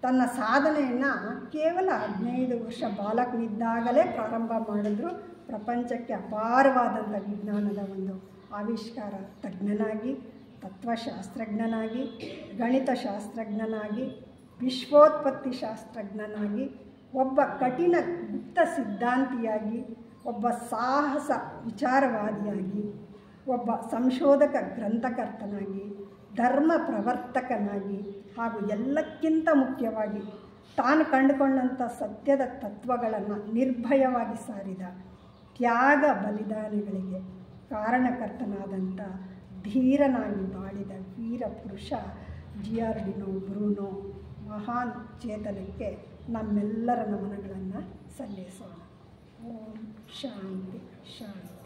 Speaker 1: ತನ್ನ ಸಾಧನೆಯನ್ನು ಕೇವಲ 15 ವರ್ಷ ಬಾಲಕನಿದ್ದಾಗಲೇ ಪ್ರಾರಂಭ ಮಾಡಿದ್ರು. ಪ್ರಪಂಚಕ್ಕೆ ಅಪಾರವಾದಂಥ ವಿಜ್ಞಾನದ ಒಂದು ಆವಿಷ್ಕಾರ ತಜ್ಞನಾಗಿ, ತತ್ವಶಾಸ್ತ್ರಜ್ಞನಾಗಿ, ಗಣಿತಶಾಸ್ತ್ರಜ್ಞನಾಗಿ, ವಿಶ್ವೋತ್ಪತ್ತಿ ಶಾಸ್ತ್ರಜ್ಞನಾಗಿ, ಒಬ್ಬ ಕಠಿಣ ಗುಪ್ತ ಸಿದ್ಧಾಂತಿಯಾಗಿ, ಒಬ್ಬ ಸಾಹಸ ವಿಚಾರವಾದಿಯಾಗಿ, ಒಬ್ಬ ಸಂಶೋಧಕ ಗ್ರಂಥಕರ್ತನಾಗಿ, ಧರ್ಮ ಪ್ರವರ್ತಕನಾಗಿ, ಹಾಗೂ ಎಲ್ಲಕ್ಕಿಂತ ಮುಖ್ಯವಾಗಿ ತಾನು ಕಂಡುಕೊಂಡಂಥ ಸತ್ಯದ ತತ್ವಗಳನ್ನು ನಿರ್ಭಯವಾಗಿ ಸಾರಿದ, ತ್ಯಾಗ ಬಲಿದಾನಗಳಿಗೆ ಕಾರಣಕರ್ತನಾದಂಥ ಧೀರನಾಗಿ ಬಾಳಿದ ವೀರ ಪುರುಷ ಗಿಯಾರ್ಡಿನೋ ಬ್ರೂನೋ ಮಹಾನ್ ಚೇತನಕ್ಕೆ ನಮ್ಮೆಲ್ಲರ ನಮನಗಳನ್ನು ಸಲ್ಲಿಸೋಣ. ಓಂ ಶಾಂತಿ ಶಾಂತಿ.